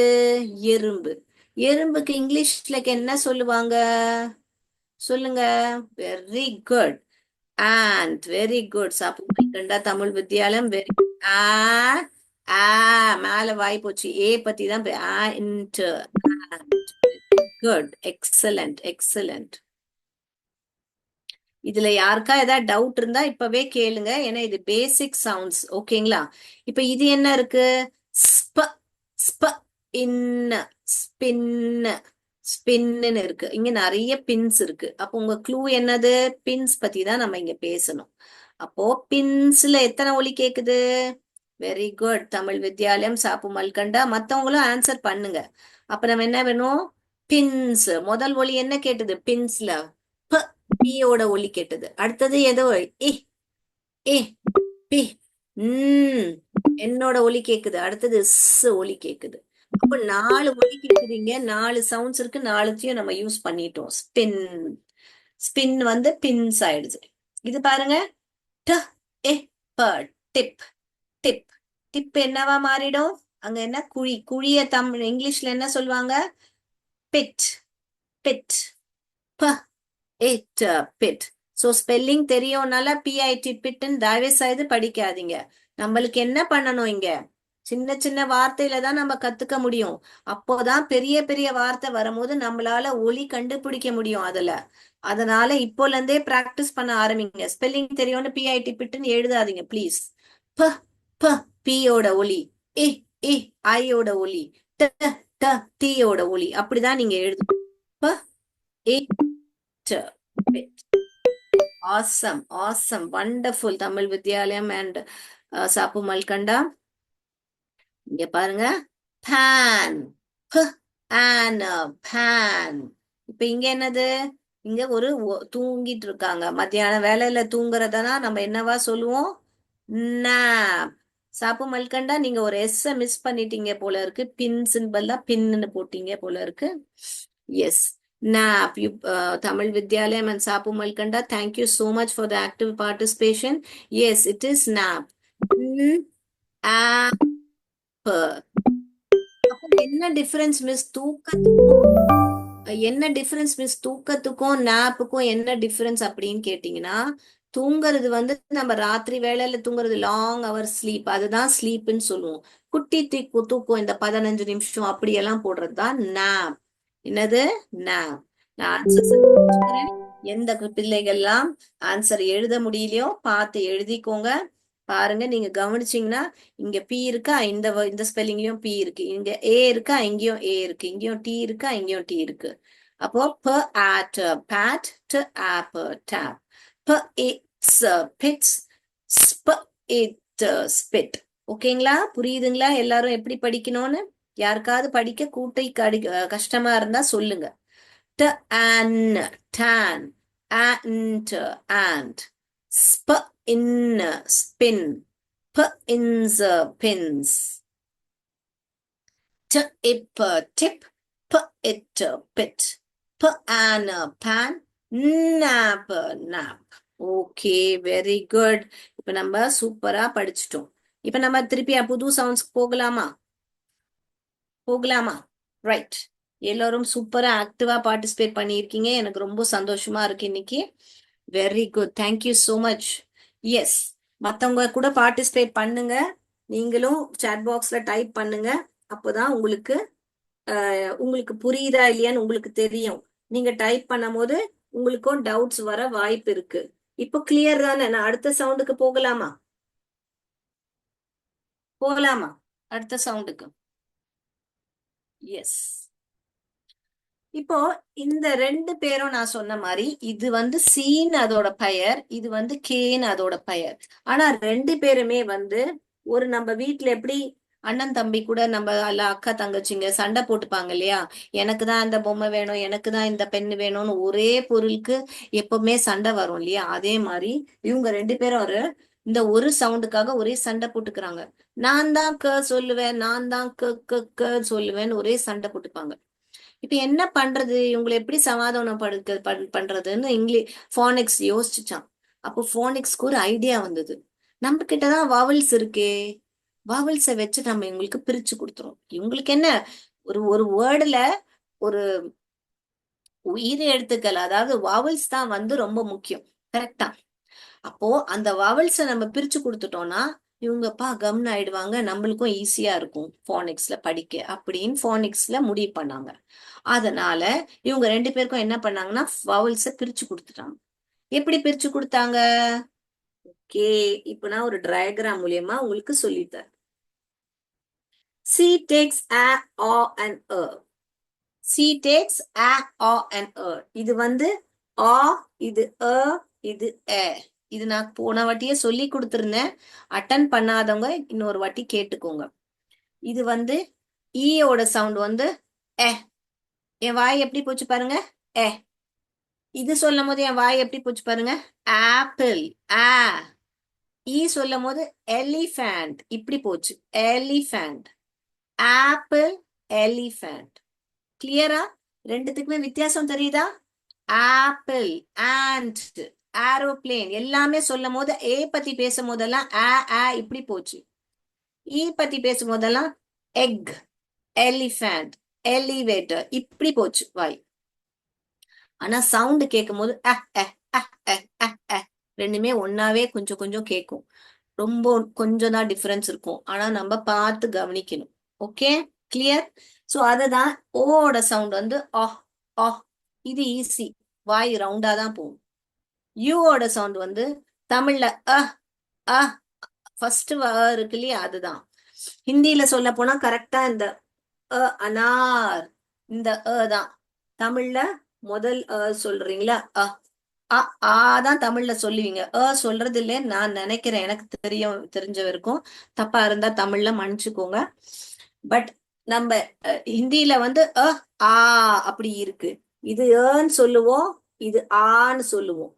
எறும்பு. எறும்புக்கு இங்கிலீஷ்ல என்ன சொல்லுவாங்க? சொல்லுங்க. Very good. And. Very good. சாப்பு கண்டா தமிழ் வித்யாலயம். வெரி ஆ ஆ மேல வாய் போச்சு. ஏ பத்தி தான் குட். Excellent excellent. இதுல யாருக்கா ஏதாவது டவுட் இருந்தா இப்பவே கேளுங்க. ஏன்னா இது பேசிக் சவுண்ட்ஸ். ஓகேங்களா? இப்ப இது என்ன இருக்கு? ஸ்ப ஸ்ப இன் ஸ்பின் ஸ்பின்னு இருக்கு. இங்க நிறைய பின்ஸ் இருக்கு. அப்போ உங்க க்ளூ என்னது? பின்ஸ் பத்தி தான் நம்ம இங்க பேசணும். அப்போ பின்ஸ்ல எத்தனை ஒலி கேக்குது? Very good. Tamil Vidyalayam, Chappu மல்கண்டா. மத்தவங்களும் answer பண்ணுங்க. அப்ப நம்ம என்ன வேணும்? பின்ஸ். முதல் ஒலி என்ன கேட்டது? பின்ஸ்ல பியோட ஒலி கேட்டது. அடுத்தது ஏதோ ஏ ஏ பி என்னோட ஒலி கேக்குது. அடுத்தது ஒலி கேக்குது. அப்ப 4 ஒலி கேக்குறீங்க. 4 சவுண்ட்ஸ் இருக்கு. 4த்தையும் நம்ம யூஸ் பண்ணிட்டோம். ஸ்பின். ஸ்பின் வந்து பின்ஸ் ஆயிடுச்சு. இது பாருங்க. ட ஏ ப டிப் டிப். டிப் என்னவா மாறிடும்? அங்க என்ன? குழி. குழிய தமிழ் இங்கிலீஷ்ல என்ன சொல்லுவாங்க? Bit bit. ப இட் பிட். சோ ஸ்பெல்லிங் தெரியும்னால பிஐடி பிட்னு தயவு செய்து படிக்காதீங்க. நம்மளுக்கு என்ன பண்ணணும்? இங்க சின்ன சின்ன வார்த்தையில தான் நம்ம கத்துக்க முடியும். அப்போதான் பெரிய பெரிய வார்த்தை வரும்போது நம்மளால ஒலி கண்டுபிடிக்க முடியும் அதுல. அதனால இப்போல இருந்தே பிராக்டிஸ் பண்ண ஆரம்பிங்க. ஸ்பெல்லிங் தெரியும்னு பிஐடி பிட்னு எழுதாதீங்க ப்ளீஸ். ப ப பியோட ஒலி. ஏ ஏ ஐயோட ஒலி. ட ட தீயோட ஒலி அப்படிதான் நீங்க எழுதணும். ப it awesome awesome wonderful Tamil Vidyalayam and Chappu Malkanda. இங்க பாருங்க pan pan pan. இப்ப இங்க என்னது? இங்க ஒரு தூங்கிட்டு இருக்காங்க. மத்தியான வேலையில தூங்குறதனா நம்ம என்னவா சொல்லுவோம்? nap. சாப்பு மல்கண்டா நீங்க ஒரு எஸ் மிஸ் பண்ணிட்டீங்க போல இருக்கு. பின் சிம்பிளா பின்னு போட்டீங்க போல இருக்கு. Yes nap. You Tamil Vidyalayam and Sapu Malkanda, thank you so much for the active participation. Yes, it is nap. Nap. அப்போ என்ன டிஃபரன்ஸ் மிஸ் தூக்கத்துக்கும் நாப்புக்கும் என்ன டிஃபரன்ஸ் அப்படின்னு கேட்டீங்கன்னா, தூங்குறது வந்து நம்ம ராத்திரி வேளையில தூங்குறது லாங் அவர் ஸ்லீப், அதுதான் ஸ்லீப்னு சொல்லுவோம். குட்டி தூக்கம் இந்த 15 நிமிஷம் அப்படியெல்லாம் போடுறது தான் நாப். என்னது? நாப். நான் ஆன்சர் எந்த பிள்ளைகள்லாம் ஆன்சர் எழுத முடியலையோ பார்த்து எழுதிக்கோங்க. பாருங்க, நீங்க கவனிச்சீங்கன்னா இங்க பி இருக்கா, இந்த ஸ்பெல்லிங்லயும் பி இருக்கு, இங்க ஏ இருக்கா, இங்கேயும் ஏ இருக்கு, இங்கேயும் டி இருக்கா, இங்கேயும் டி இருக்கு. அப்போ ப ஆட் பேட், ட ஆப் டேப், ப இட்ஸ் பிட்ஸ், ஸ்ப இட் ஸ்பிட். ஓகேங்களா? புரியுதுங்களா? எல்லாரும் எப்படி படிக்கணும்னு? யாருக்காவது படிக்க கூட்டை கஷ்டமா இருந்தா சொல்லுங்க. ட an tan, ant ant, sp in spin, p ins pins, t ip tip, p it pit, p an pan, nap nap. Okay, very good. இப்ப நம்ம சூப்பரா படிச்சிட்டோம். இப்ப நம்ம திருப்பி புது சவுண்ட்ஸ் போகலாமா? ரைட். எல்லாரும் சூப்பரா ஆக்டிவா பார்ட்டிசிபேட் பண்ணியிருக்கீங்க. எனக்கு ரொம்ப சந்தோஷமா இருக்கு இன்னைக்கு. Very good, thank you so much. Yes, மத்தவங்க கூட பார்ட்டிசிபேட் பண்ணுங்க. நீங்களும் சாட் பாக்ஸ்ல டைப் பண்ணுங்க. அப்போதான் உங்களுக்கு புரியுதா இல்லையான்னு உங்களுக்கு தெரியும். நீங்க டைப் பண்ணும் போது உங்களுக்கும் டவுட்ஸ் வர வாய்ப்பு இருக்கு. இப்போ கிளியர் தானே? நான் அடுத்த சவுண்டுக்கு போகலாமா? அடுத்த சவுண்டுக்கு. எஸ். இப்போ இந்த 2 பேரும் நான் சொன்ன மாதிரி இது வந்து சீன் அதோட பெயர், இது வந்து கேன் அதோட பெயர். ஆனா 2 பேருமே வந்து ஒரு நம்ம வீட்டுல எப்படி அண்ணன் தம்பி கூட நம்ம அல்ல அக்கா தங்கச்சிங்க சண்டை போட்டுப்பாங்க இல்லையா? எனக்கு தான் இந்த பொம்மை வேணும், எனக்கு தான் இந்த பெண்ணு வேணும்னு ஒரே பொருளுக்கு எப்பவுமே சண்டை வரும் இல்லையா? அதே மாதிரி இவங்க 2 பேரும் இந்த ஒரு சவுண்டுக்காக ஒரே சண்டை போட்டுக்கிறாங்க. நான் தான் க சொல்லுவேன், நான் தான் க சொல்லுவேன்னு ஒரே சண்டை போட்டுப்பாங்க. இப்ப என்ன பண்றது, இவங்களை எப்படி சமாதானம் பண்றதுன்னு போனிக்ஸ் யோசிச்சான். அப்போ போனிக்ஸ்க்கு ஒரு ஐடியா வந்தது. நம்ம கிட்டதான் வவல்ஸ் இருக்கே, வவல்ஸை வச்சு நம்ம இவங்களுக்கு பிரிச்சு கொடுத்துரும். இவங்களுக்கு என்ன, ஒரு வேர்டுல ஒரு உயிர் எழுத்துக்கள், அதாவது வவல்ஸ் தான் வந்து ரொம்ப முக்கியம். கரெக்டா? அப்போ அந்த வவல்ஸை நம்ம பிரிச்சு கொடுத்துட்டோம்னா இவங்கப்பா கம்னு ஆயிடுவாங்க, நம்மளுக்கும் ஈஸியா இருக்கும் போனிக்ஸ்ல படிக்க அப்படின்னு போனிக்ஸ்ல முடிவு பண்ணாங்க. அதனால இவங்க 2 பேருக்கும் என்ன பண்ணாங்கன்னா வவல்ஸை பிரிச்சு கொடுத்துட்டாங்க. எப்படி பிரிச்சு கொடுத்தாங்க? ஓகே, இப்ப நான் ஒரு டயக்ராம் மூலியமா உங்களுக்கு சொல்லித்தரேன். C takes a, o and a. C takes a, o and a. இது வந்து a, இது a, இது a. இது நான் போன வாட்டியே சொல்லி கொடுத்திருந்தேன். அட்டன் பண்ணாதவங்க இன்னொரு வாட்டி கேட்டுக்கோங்க. இது வந்து ஈயோட சவுண்ட் வந்து எ. என் வாய் எப்படி போச்சு பாருங்க, எ. இது சொல்லும் போது என் வாய் எப்படி போச்சு பாருங்க, ஆப்பிள், ஆ. ஈ சொல்லும் போது எலிஃபண்ட், இப்படி போச்சு, எலிஃபண்ட். Apple, elephant. கிளியரா? ரெண்டுத்துக்குமே வித்தியாசம் தெரியுதா? ஆப்பிள், ஆண்ட், ஏரோப்ளேன் எல்லாமே சொல்லும் போது ஏ பத்தி பேசும் போதெல்லாம் இப்படி போச்சு. ஈ பத்தி பேசும் போதெல்லாம் எக், எலிஃபண்ட், எலிவேட்டர், இப்படி போச்சு வாய். ஆனா சவுண்ட் கேட்கும் போது ரெண்டுமே ஒன்னாவே கொஞ்சம் கொஞ்சம் கேட்கும். ரொம்ப கொஞ்சம் தான் டிஃபரன்ஸ் இருக்கும். ஆனா நம்ம பார்த்து கவனிக்கணும். Okay, clear? சோ அதுதான் ஓட சவுண்ட் வந்து இது ஈஸி, வாய் ரவுண்டா தான் போகும். யூவோட சவுண்ட் வந்து தமிழ்ல ஃபர்ஸ்ட் இருக்கு இல்லையா, அதுதான். ஹிந்தியில சொல்ல போனா கரெக்டா இந்த அனார். இந்த தான் தமிழ்ல முதல் சொல்றீங்களா? அ ஆ தான் தமிழ்ல சொல்லுவீங்க. சொல்றது இல்லைன்னு நான் நினைக்கிறேன். எனக்கு தெரிஞ்ச வரைக்கும் தப்பா இருந்தா தமிழ்ல மன்னிச்சுக்கோங்க. பட் நம்ம ஹிந்தியில வந்து ஆ அப்படி இருக்கு. இது ஏன்னு சொல்லுவோம், இது ஆன்னு சொல்லுவோம்.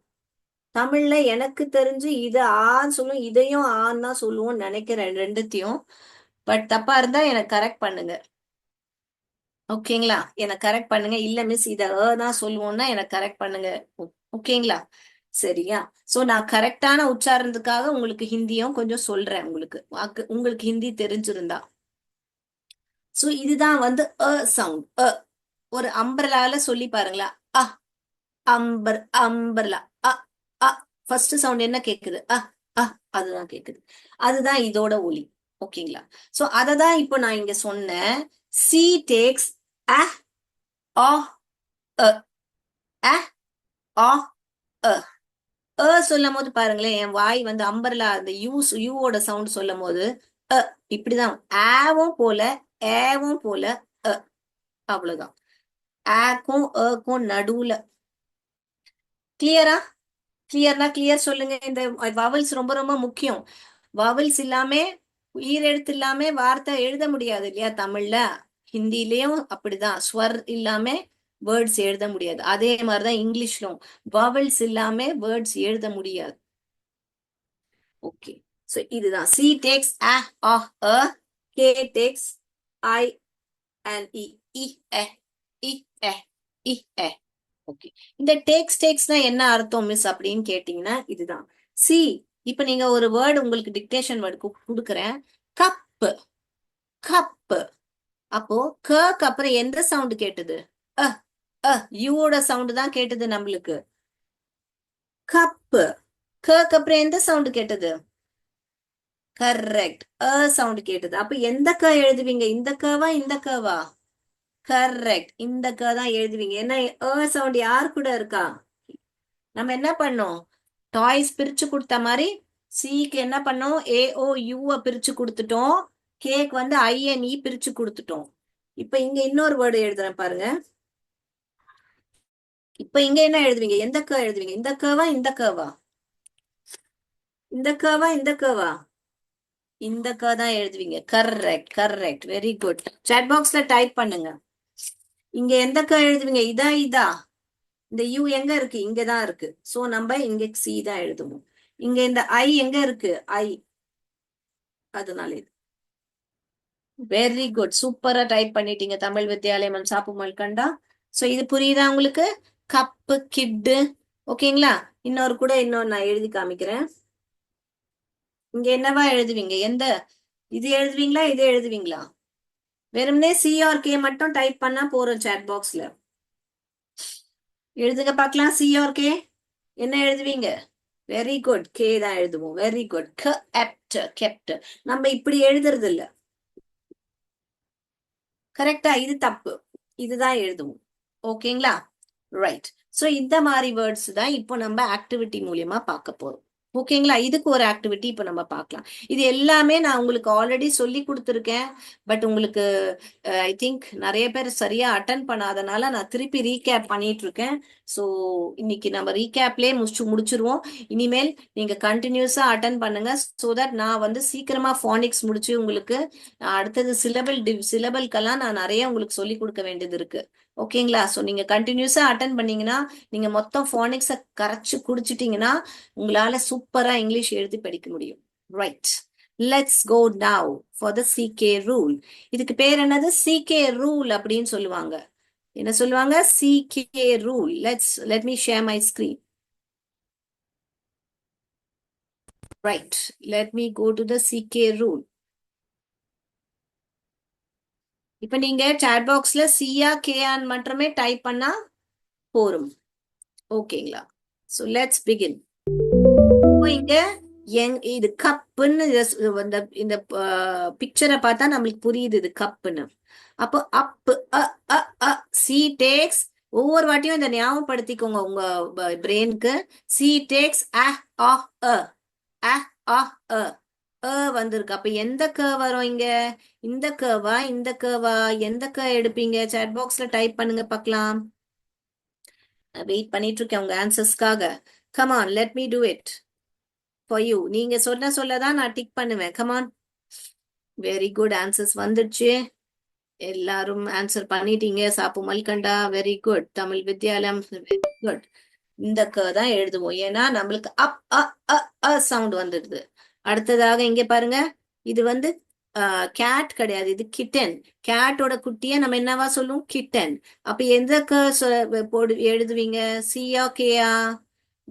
தமிழ்ல எனக்கு தெரிஞ்சு இது ஆன்னு சொல்லுவோம், இதையும் ஆன்னு தான் சொல்லுவோம் நினைக்கிறேன், ரெண்டுத்தையும். பட் தப்பா இருந்தா எனக்கு கரெக்ட் பண்ணுங்க. ஓகேங்களா? எனக்கு கரெக்ட் பண்ணுங்க. இல்ல மிஸ் இத தான் சொல்லுவோம்னா எனக்கு கரெக்ட் பண்ணுங்க. ஓகேங்களா? சரியா? சோ நான் கரெக்டான உச்சாரணத்துக்காக உங்களுக்கு ஹிந்தியும் கொஞ்சம் சொல்றேன் உங்களுக்கு. உங்களுக்கு ஹிந்தி தெரிஞ்சிருந்தா. சோ இதுதான் வந்து சவுண்ட். ஒரு அம்பர்லால சொல்லி பாருங்களா? அ அம்பர்லா. அ அ ஃபர்ஸ்ட் சவுண்ட் என்ன கேக்குது? அ அதுதான் கேக்குது. அதுதான் இதோட ஒலி. ஓகேங்களா? சோ அததான் இப்போ நான் இங்க சொன்னேன். சி டேக்ஸ் அ ஆ அ அ ஆ அ சொல்லும் போது பாருங்களேன், என் வாய் வந்து அம்பர்லா அந்த யூவோட சவுண்ட் சொல்லும் போது அ இப்படிதான் ஆவும் போல ஏவும் போல அ அவ்வளவுதான். ஆக்கும் க்கும் நடுவுல. கிளியரா? கிளியர்னா கிளியர் சொல்லுங்க. இந்த வவல்ஸ் ரொம்ப ரொம்ப முக்கியம். வவல்ஸ் இல்லாம உயிரெழுத்து இல்லாம வார்த்தை எழுத முடியாது இல்லையா தமிழ்ல? ஹிந்திலயும் அப்படிதான். ஸ்வர் இல்லாம வேர்ட்ஸ் எழுத முடியாது. அதே மாதிரிதான் இங்கிலீஷ்லும் வவல்ஸ் இல்லாம வேர்ட்ஸ் எழுத முடியாது. ஓகே. சோ இதுதான் C takes a K takes I and E A E A E A. Okay. இந்த டேக்ஸ்னா என்ன அர்த்தம் மிஸ் அப்படின்னு கேட்டீங்கன்னா இதுதான். சி இப்ப நீங்க ஒரு வேர்டு உங்களுக்கு டிக்டேஷன் வேர்டு கொடுக்குறேன். Cup cup. அப்போ க்கு அப்புறம் எந்த சவுண்ட் கேட்டது? அ அ யூவோட சவுண்ட் தான் கேட்டது நம்மளுக்கு. கப்பு. க்கு அப்புறம் எந்த சவுண்ட் கேட்டது? கரெக்ட். சவுண்ட் கேட்டது. அப்ப எந்த க எழுதுவீங்க? இந்த கவா இந்த கவா? கரெக்ட். இந்த க தான் எழுதுவீங்க. என்ன சவுண்ட் யார் கூட இருக்கா? நம்ம என்ன பண்ணோம்? டாய்ஸ் பிரிச்சு கொடுத்த மாதிரி சிக்கு என்ன பண்ணோம்? ஏஓ யூவை பிரிச்சு கொடுத்துட்டோம். கேக்கு வந்து ஐஎன்இ பிரிச்சு கொடுத்துட்டோம். இப்ப இங்க இன்னொரு வேர்டு எழுதுறேன் பாருங்க. இப்ப இங்க என்ன எழுதுவீங்க? எந்த க எழுதுவீங்க? இந்த கவா இந்த கவா? இந்த கவா இந்த கவா? இந்த க தான் எழுதுவீங்க. Correct correct. Very good. Chat பாக்ஸ்ல டைப் பண்ணுங்க. இங்க எந்த க எழுதுவீங்க? இதா இதா? இந்த யூ எங்க இருக்கு? இங்கதான் இருக்கு. சோ நம்ம இங்க சி தான் எழுதுவோம். இங்க இந்த ஐ எங்க இருக்கு? ஐ. அதனால இது. Very good. சூப்பரா டைப் பண்ணிட்டீங்க. தமிழ் வித்யாலயம் சாப்புமல் கண்டா. சோ இது புரியுதா உங்களுக்கு? கப்பு கிட்டு. ஓகேங்களா? இன்னொரு நான் எழுதி காமிக்கிறேன். இங்க என்னவா எழுதுவீங்க? இது எழுதுவீங்களா இது எழுதுவீங்களா? வெறும்னே சிஆர்கே மட்டும் டைப் பண்ணா போறோம் சாட் பாக்ஸ்ல. எழுதுங்க பார்க்கலாம். சிஆர்கே என்ன எழுதுவீங்க? Very good. கே தான் எழுதுவோம். Very good. கெப்ட். நம்ம இப்படி எழுதுறது இல்ல. கரெக்டா? இது தப்பு. இதுதான் எழுதுவோம். ஓகேங்களா? ரைட். சோ இந்த மாதிரி வேர்ட்ஸ் தான் இப்போ நம்ம ஆக்டிவிட்டி மூலியமா பார்க்க போறோம். ஓகேங்களா? இதுக்கு ஒரு ஆக்டிவிட்டி இப்போ நம்ம பார்க்கலாம். இது எல்லாமே நான் உங்களுக்கு ஆல்ரெடி சொல்லி கொடுத்துருக்கேன். பட் உங்களுக்கு ஐ திங்க் நிறைய பேர் சரியா அட்டன் பண்ணாதனால நான் திருப்பி ரீகேப் பண்ணிட்டு இருக்கேன். ஸோ இன்னைக்கு நம்ம ரீகேப்லேயே முடிச்சிருவோம். இனிமேல் நீங்க கண்டினியூஸா அட்டன் பண்ணுங்க. ஸோ தட் நான் வந்து சீக்கிரமா ஃபானிக்ஸ் முடிச்சு உங்களுக்கு அடுத்தது சிலபல்கெல்லாம் நான் நிறைய உங்களுக்கு சொல்லி கொடுக்க வேண்டியது இருக்கு. ஓகேங்களா? ஸோ நீங்க கண்டினியூஸா அட்டன் பண்ணீங்கன்னா நீங்க மொத்தம் ஃபானிக்ஸை கரைச்சு குடிச்சிட்டீங்கன்னா உங்களால சூப்பரா இங்கிலீஷ் எழுதி படிக்க முடியும். Right. Let's go now for the C K rule. இதுக்கு பேர் என்னது? சிகே ரூல் அப்படின்னு சொல்லுவாங்க. என்ன சொல்லுவாங்க? C K rule. Let me share my screen. Right. Let me go to the C K rule. இப்ப நீங்க சாட் பாக்ஸ்ல சியா கேஆன் மட்டுமே டைப் பண்ணா போரும். ஓகேங்களா? So let's begin. இங்க இது கப்புன்னு இந்த பிக்சரை பார்த்தா நம்மளுக்கு புரியுது இது கப்புன்னு. அப்போ அப்பு சி டேக்ஸ். ஒவ்வொரு வாட்டியும் இந்த ஞாபகப்படுத்திக்கோங்க உங்க பிரெயினுக்கு. சி டேக்ஸ் அ வந்திருக்கு. அப்ப எந்த க வரும் இங்க? இந்த கவா இந்த கவா? எந்த க எடுப்பீங்க? சாட் பாக்ஸ்ல டைப் பண்ணுங்க பார்க்கலாம். வெயிட் பண்ணிட்டு இருக்கேன் உங்க ஆன்சர்ஸ்க்காக. Come on, let me do it for you. நீங்க சொல்லதான் நான் டிக் பண்ணுவேன். கமான். வெரி குட், ஆன்சர்ஸ் வந்துடுச்சு. எல்லாரும் ஆன்சர் பண்ணிட்டீங்க. Chappu Malkanda very good. Tamil Vidyalayam very good. இந்த க தான் எழுதுவோம், ஏன்னா நம்மளுக்கு அப் அ அ அ சவுண்ட் வந்துடுது. அடுத்ததாக இங்க பாருங்க, இது வந்து கேட் கிடையாது, இது கிட்டன். கேட்டோட குட்டிய நம்ம என்னவா சொல்லுவோம்? கிட்டன். அப்ப எந்த க போடு எழுதுவீங்க? சியா கேயா?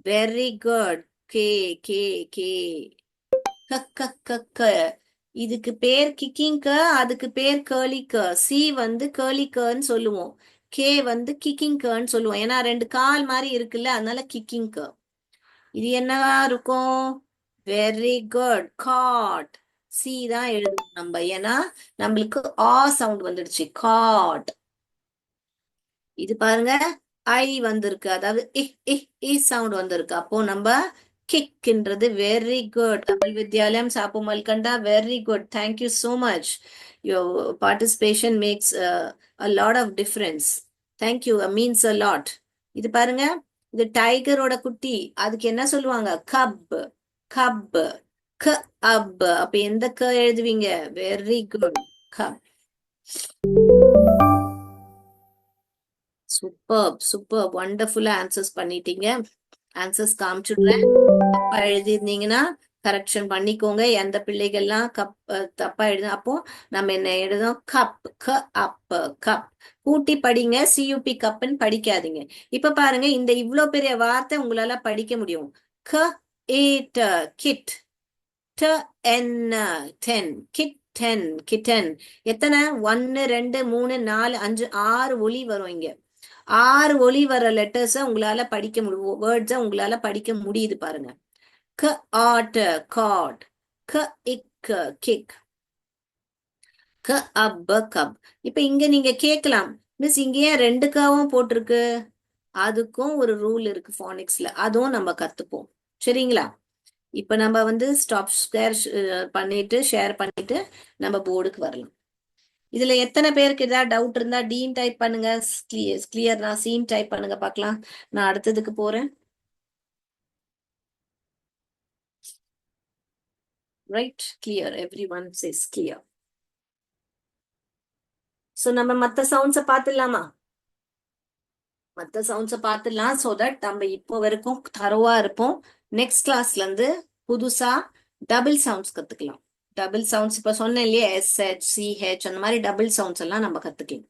Very good. K K K. க க க க. இதுக்கு பேர் கிக்கிங் க, அதுக்கு பேர் கேர்லி க. சி வந்து கேர்லி கன்னு சொல்லுவோம், கே வந்து கிக்கிங் கன்னு சொல்லுவோம். ஏன்னா ரெண்டு கால் மாதிரி இருக்குல்ல, அதனால கிக்கிங் க. இது என்னவா இருக்கும்? Very good, God. சி தான் எழுதணும் நம்ம, ஏன்னா நம்மளுக்கு ஆ சவுண்ட் வந்துடுச்சு, காட். இது பாருங்க, ஐ வந்திருக்கு, அதாவது சவுண்ட் வந்திருக்கு. அப்போ நம்ம கிக்ன்றது. Very good. Tamil Vidyalayam Chappu Malkanda very good. Thank you so much. Your participation makes a lot of difference. Thank you, means a lot. இது பாருங்க, இது டைகரோட குட்டி. அதுக்கு என்ன சொல்லுவாங்க? கப். கப். க அப். அப்ப எந்த க எழுதுவீங்க? Very good, cub. Super super, வண்டர்ஃபுல்லா ஆன்சர்ஸ் பண்ணிட்டீங்க. ஆன்சர்ஸ் காமிச்சுடுறேன். தப்பா எழுதிருந்தீங்கன்னா கரெக்ஷன் பண்ணிக்கோங்க. எந்த பிள்ளைகள்லாம் தப்பா எழுது, அப்போ நம்ம என்ன எழுதும்? கப். க அப். கப். கூட்டி படிங்க, சியூபி கப்னு படிக்காதீங்க. இப்ப பாருங்க, இந்த இவ்ளோ பெரிய வார்த்தை உங்களால படிக்க முடியும். க ஏட் கிட். ட என் டென். Kit ten. கிட்டன். எத்தனை? 1 2 3 4 5 6 ஒலி வரும் இங்க. 6 ஒலி வர லெட்டர்ஸ உங்களால படிக்க முடியும், வேர்ட்ஸ உங்களால படிக்க முடியுது பாருங்க. க ஆட் காட். க இக் கிக். க அப் கப். இப்ப இங்க நீங்க கேட்கலாம், மிஸ் இங்க ஏன் 2 காவும் போட்டிருக்கு? அதுக்கும் ஒரு ரூல் இருக்கு ஃபானிக்ஸ்ல, அதுவும் நம்ம கத்துப்போம். சரிங்களா? இப்ப நம்ம வந்து ஸ்டாப் ஷேர் பண்ணிட்டு ஷேர் பண்ணிட்டு நம்ம போர்டுக்கு வரலாம். இதுல எத்தனை பேருக்கு ஏதாவது டவுட் இருந்தா டீன் டைப் பண்ணுங்க, கிளியர்னா சீன் டைப் பண்ணுங்க பார்க்கலாம். நான் அடுத்ததுக்கு போறேன். Right, clear. Every one chase clear. So நம்ம மத்த சவுண்ட்ஸை பார்த்துடலாமா? மற்ற சவுண்ட்ஸை பார்த்துடலாம், ஸோ தட் நம்ம இப்போ வரைக்கும் தரோவா இருப்போம். நெக்ஸ்ட் கிளாஸ்ல இருந்து புதுசா டபுள் சவுண்ட்ஸ் கத்துக்கலாம். டபுள் சவுண்ட்ஸ் இப்ப சொன்னேன் இல்லையா, எஸ்ஹெச் சிஹெச் அந்த மாதிரி டபுள் சவுண்ட்ஸ் எல்லாம் நம்ம கத்துக்கலாம்.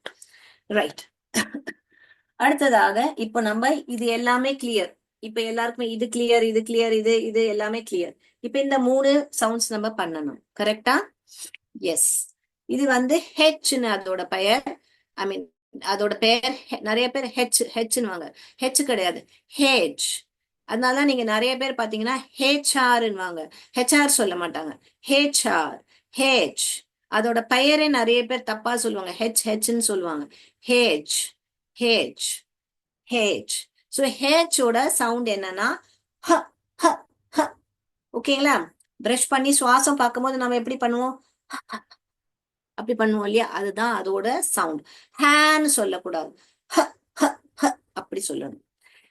ரைட். அடுத்ததாக இப்போ நம்ம இது எல்லாமே கிளியர். இப்ப எல்லாருக்குமே இது கிளியர், இது கிளியர், இது இது எல்லாமே கிளியர். இப்ப இந்த 3 சவுண்ட்ஸ் நம்ம பண்ணணும், கரெக்டா? எஸ். இது வந்து ஹெச்னு அதோட பெயர். ஐ மீன் அதோட பெயர். நிறைய பேர் ஹெச்னுவாங்க. ஹெச் கிடையாது, ஹேஜ். அதனால நீங்க நிறைய பேர் பாத்தீங்கன்னா ஹேச்ஆர்னுவாங்க, ஹெச்ஆர் சொல்ல மாட்டாங்க, ஹேச்ஆர். ஹேஜ். அதோட பெயரே நிறைய பேர் தப்பா சொல்லுவாங்க, ஹெச்னு சொல்லுவாங்க. ஹேஜ். ஹேஜ். ஹேஜ். ஸோ ஹேஜோட சவுண்ட் என்னன்னா ஹ ஹ ஹ. ஓகேங்களா? பிரஷ் பண்ணி சுவாசம் பார்க்கும்போது நம்ம எப்படி பண்ணுவோம்? அப்படி பண்ணுவோம் இல்லையா, அதுதான் அதோட சவுண்ட். ஹேன்னு சொல்லக்கூடாது, ஹ ஹ ஹ அப்படி சொல்லணும்.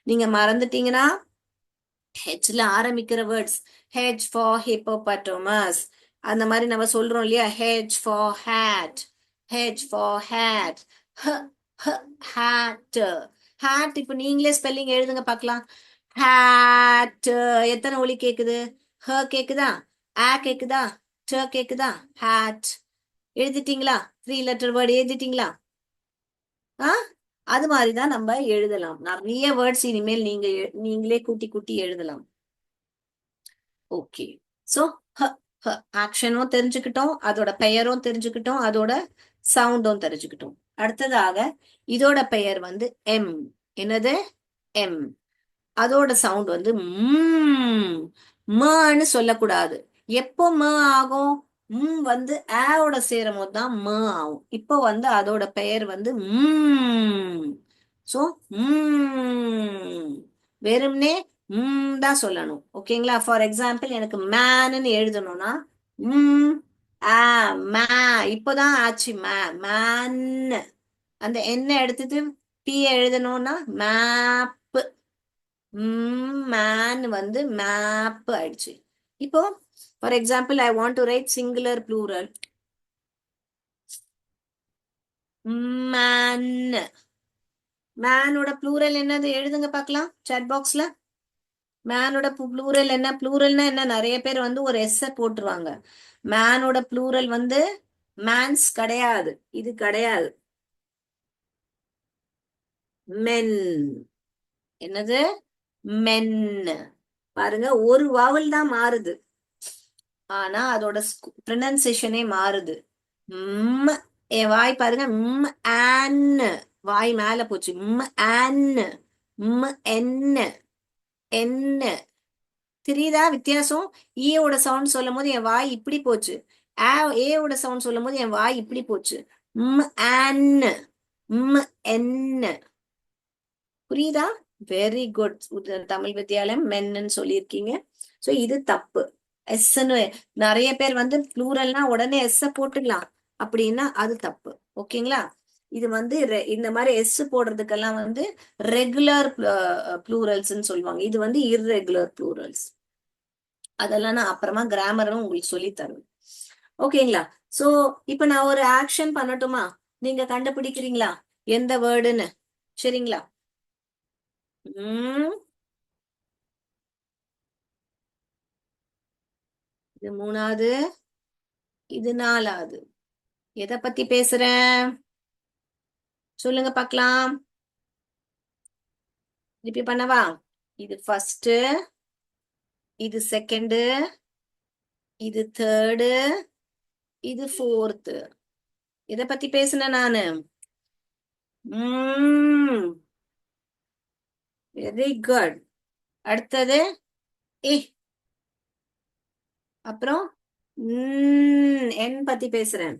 நீங்க மறந்துட்டீங்கன்னா ஹெச்ல ஆரம்பிக்கிற வேர்ட்ஸ், ஹெச் ஃபார் ஹிப்போபட்டோமஸ் அந்த மாதிரி நம்ம சொல்றோம் இல்லையா, H for hat. H for hat. ஹ ஹ ஹேட். ஹேட். இப்போ நீங்களே ஸ்பெல்லிங் எழுதுங்க பார்க்கலாம். ஹேட். எத்தனை ஒலி கேக்குது? ஹ கேக்குதா? ஆ கேக்குதா? ட கேக்குதா? ஹேட். எழுதிட்டீங்களா? 3 லெட்டர் வேர்டு எழுதிட்டீங்களா? ஆ, அது மாதிரிதான் நம்ம எழுதலாம். நிறைய வேர்ட்ஸ் இனிமேல் நீங்களே கூட்டி கூட்டி எழுதலாம். ஓகே. சோ ஆக்ஷனும் தெரிஞ்சுக்கிட்டோம், அதோட பெயரும் தெரிஞ்சுக்கிட்டோம், அதோட சவுண்டும் தெரிஞ்சுக்கிட்டோம். அடுத்ததாக இதோட பெயர் வந்து எம். என்னது? எம். அதோட சவுண்ட் வந்து மன்னு சொல்லக்கூடாது. எப்போ ம ஆகும்? வந்து ஆவோட சேரும் போது தான் ம ஆகும். இப்போ வந்து அதோட பெயர் வந்து சோ வெறும்னே தான் சொல்லணும். ஓகேங்களா? ஃபார் எக்ஸாம்பிள் எனக்கு மேன்னு எழுதணும்னா ம் ஆ மே இப்போதான் ஆச்சு மேன். அந்த என்ன எடுத்துட்டு பி எழுதணும்னா மேப். மேன் வந்து மேப் ஆயிடுச்சு. இப்போ for example I want to write singular plural man. மேனோட ப்ளூரல் என்னது எழுதுங்க பார்க்கலாம் சாட் பாக்ஸ்ல. மேனோட ப்ளூரல் என்ன? ப்ளூரல்னா என்ன? நிறைய பேர் வந்து ஒரு எஸ் போட்டுருவாங்க. மேனோட ப்ளூரல் வந்து மேன்ஸ் கிடையாது, இது கிடையாது. மென். என்னது? மென். பாருங்க, ஒரு வாவல் தான் மாறுது, ஆனா அதோட ப்ரொனன்சியேஷனே மாறுது. ம் என் வாய் பாருங்க, ஆன்னு வாய் மேல போச்சு. ஆன்னு. என்ன என்ன தெரியுதா வித்தியாசம்? ஈயோட சவுண்ட் சொல்லும் போது என் வாய் இப்படி போச்சு. ஏவோட சவுண்ட் சொல்லும் போது என் வாய் இப்படி போச்சு. ஆன்னு. என்ன. புரியுதா? Very good. தமிழ் வித்யாலயம் மென்னு சொல்லியிருக்கீங்க. சோ இது தப்பு. எஸ்ன்னு நிறைய பேர் வந்து ப்ளூரல்னா உடனே எஸ் போட்டுடலாம், அப்படின்னா அது தப்பு. ஓகேங்களா? இது வந்து இந்த மாதிரி எஸ் போடுறதுக்கெல்லாம் வந்து ரெகுலர் ப்ளூரல்ஸ்ன்னு சொல்லுவாங்க. இது வந்து இர்ரெகுலர் ப்ளூரல்ஸ். அதெல்லாம் நான் அப்புறமா கிராமரும் உங்களுக்கு சொல்லி தருவேன். ஓகேங்களா? சோ இப்ப நான் ஒரு ஆக்ஷன் பண்ணட்டுமா? நீங்க கண்டுபிடிக்கிறீங்களா எந்த வேர்டுன்னு? சரிங்களா? உம் இது மூணாவது, இது நாலாவது. எதை பத்தி பேசுறேன் சொல்லுங்க பார்க்கலாம். ரிப்பீட் பண்ணவா? இது ஃபர்ஸ்ட், இது செகண்ட், இது தேர்டு, இது ஃபோர்த்து. இத பத்தி பேசுனேன் நானு. Very good. அடுத்தது ஏ, அப்புறம் என் பத்தி பேசுறேன்.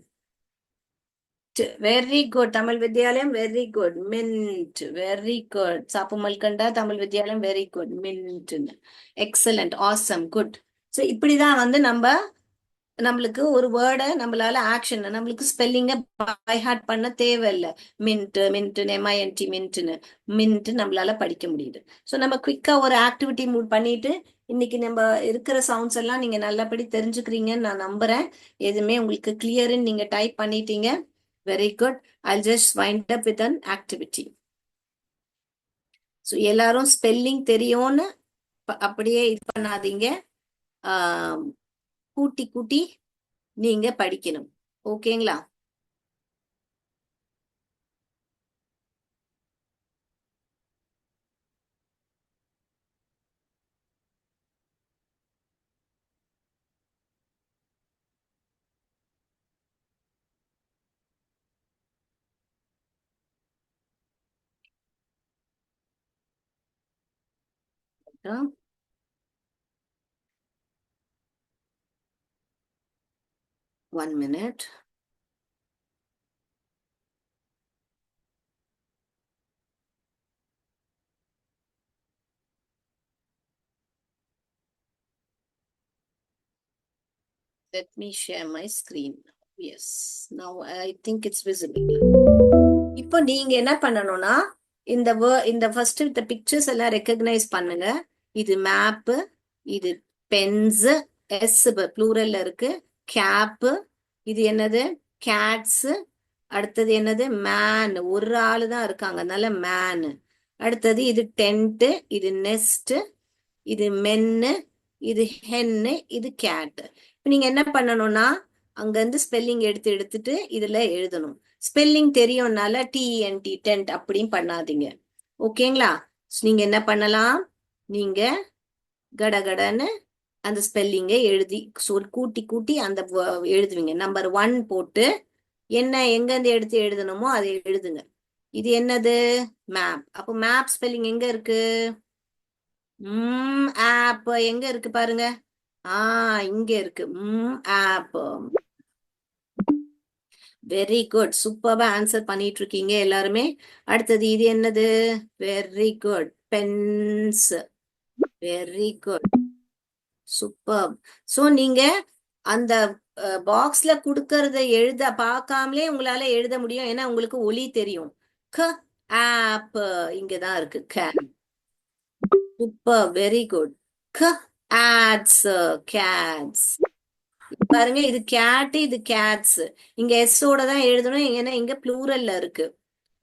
Very good Tamil Vidyalayam, very good. Mint, very good. Chappu Malkanda Tamil Vidyalayam, very good. Mint. Excellent, awesome, good. So இப்படிதான் வந்து நம்மளுக்கு ஒரு வேர்டை நம்மளால ஆக்ஷன், நம்மளுக்கு ஸ்பெல்லிங்க பை ஹார்ட் பண்ண தேவையில்லை. மின்ட் மின்ட் எம்ஐஎன்டி மின்ட்னு மின்ட் நம்மளால படிக்க முடியுது. ஸோ நம்ம குவிக்கா ஒரு ஆக்டிவிட்டி மூட் பண்ணிட்டு இன்னைக்கு நம்ம இருக்கிற சவுண்ட்ஸ் எல்லாம் நீங்க நல்லபடி தெரிஞ்சுக்கிறீங்கன்னு நான் நம்புறேன். எதுவுமே உங்களுக்கு கிளியர்னு நீங்க டைப் பண்ணிட்டீங்க. Very good. I'll just wind up with an activity. So எல்லாரும் ஸ்பெல்லிங் தெரியும்னு அப்படியே இது பண்ணாதீங்க. கூட்டி கூட்டி நீங்க படிக்கணும். ஓகேங்களா? One minute. Let me share my screen. Yes, now I think it's visible. இப்போ நீங்க என்ன பண்ணணும்னா இந்த ஃபர்ஸ்ட் இந்த பிக்சர்ஸ் எல்லாம் ரெக்கக்னைஸ் பண்ணுங்க. இது மேப்பு, இது பென்ஸ், எஸ் ப்ளூரல்ல இருக்கு. கேப்பு, இது என்னது? கேட்ஸ். அடுத்தது என்னது? மேன். ஒரு ஆளு தான் இருக்காங்க, அதனால மேன். அடுத்தது இது டென்ட், இது நெஸ்ட், இது மென்னு, இது ஹென்னு, இது கேட். இப்ப நீங்க என்ன பண்ணணும்னா அங்க இருந்து ஸ்பெல்லிங் எடுத்துட்டு இதுல எழுதணும். ஸ்பெல்லிங் தெரியும்னால டிஎன்டி டென்ட் அப்படின்னு பண்ணாதீங்க. ஓகேங்களா? நீங்க என்ன பண்ணலாம்? நீங்க கடகடன்னு அந்த ஸ்பெல்லிங்கை எழுதி கூட்டி கூட்டி அந்த எழுதுவீங்க. நம்பர் 1 போட்டு என்ன எங்க இருந்து எடுத்து எழுதணுமோ அதை எழுதுங்க. இது என்னது? மேப். அப்போ மேப் ஸ்பெல்லிங் எங்க இருக்கு? ஆப் எங்க இருக்கு பாருங்க. இங்க இருக்கு. ஆப். Very good. சூப்பர்பா ஆன்சர் பண்ணிட்டு இருக்கீங்க எல்லாருமே. அடுத்தது இது என்னது? Very good. Pens. Very good. Super. So நீங்க அந்த பாக்ஸ்ல குடுக்கறத எழுத பார்க்காமலே உங்களால எழுத முடியும். ஏன்னா உங்களுக்கு ஒலி தெரியும். க ஆப் இங்கதான் இருக்கு. Super, very good. க ஆட்ஸ், கேட்ஸ். பாருங்க, இது கேட், இது கேட்ஸ். இங்க எஸ் ஓட தான் எழுதணும், ஏன்னா இங்க ப்ளூரல்ல இருக்கு.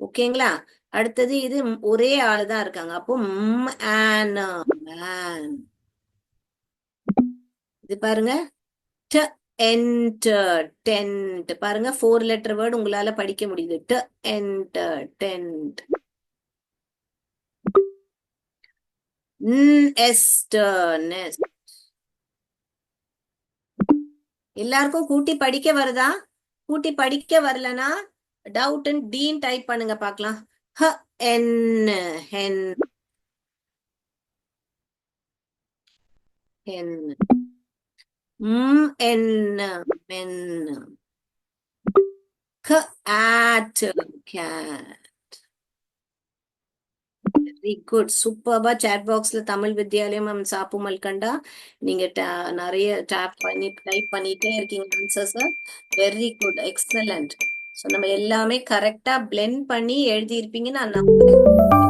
ஓகேங்களா? அடுத்தது இது ஒரே ஆளு தான் இருக்காங்க. அப்போ மேன். இது பாருங்க, ட என்டர், டென்ட். பாருங்க, 4 லெட்டர் வேர்டு உங்களால படிக்க முடியுது. ட என்டர், டென்ட். Ester, next. எல்லாருக்கும் கூட்டி படிக்க வருதா? கூட்டி படிக்க வரலனா டவுட் டீன் டைப் பண்ணுங்க பார்க்கலாம். ஹ என், ஹென், ஹென். N, men. க ஆட், கேட். வெரி குட், சூப்பர்பா. சாட் பாக்ஸ்ல தமிழ் வித்யாலயம் மேம் சாப்பு மல்கண்டா நீங்க நிறைய டேப் பண்ணி டைப் பண்ணிட்டே இருக்கீங்க answers. Very good, excellent. So நம்ம எல்லாமே கரெக்டா பிளெண்ட் பண்ணி எழுதியிருப்பீங்கன்னு நான் நம்புறேன்.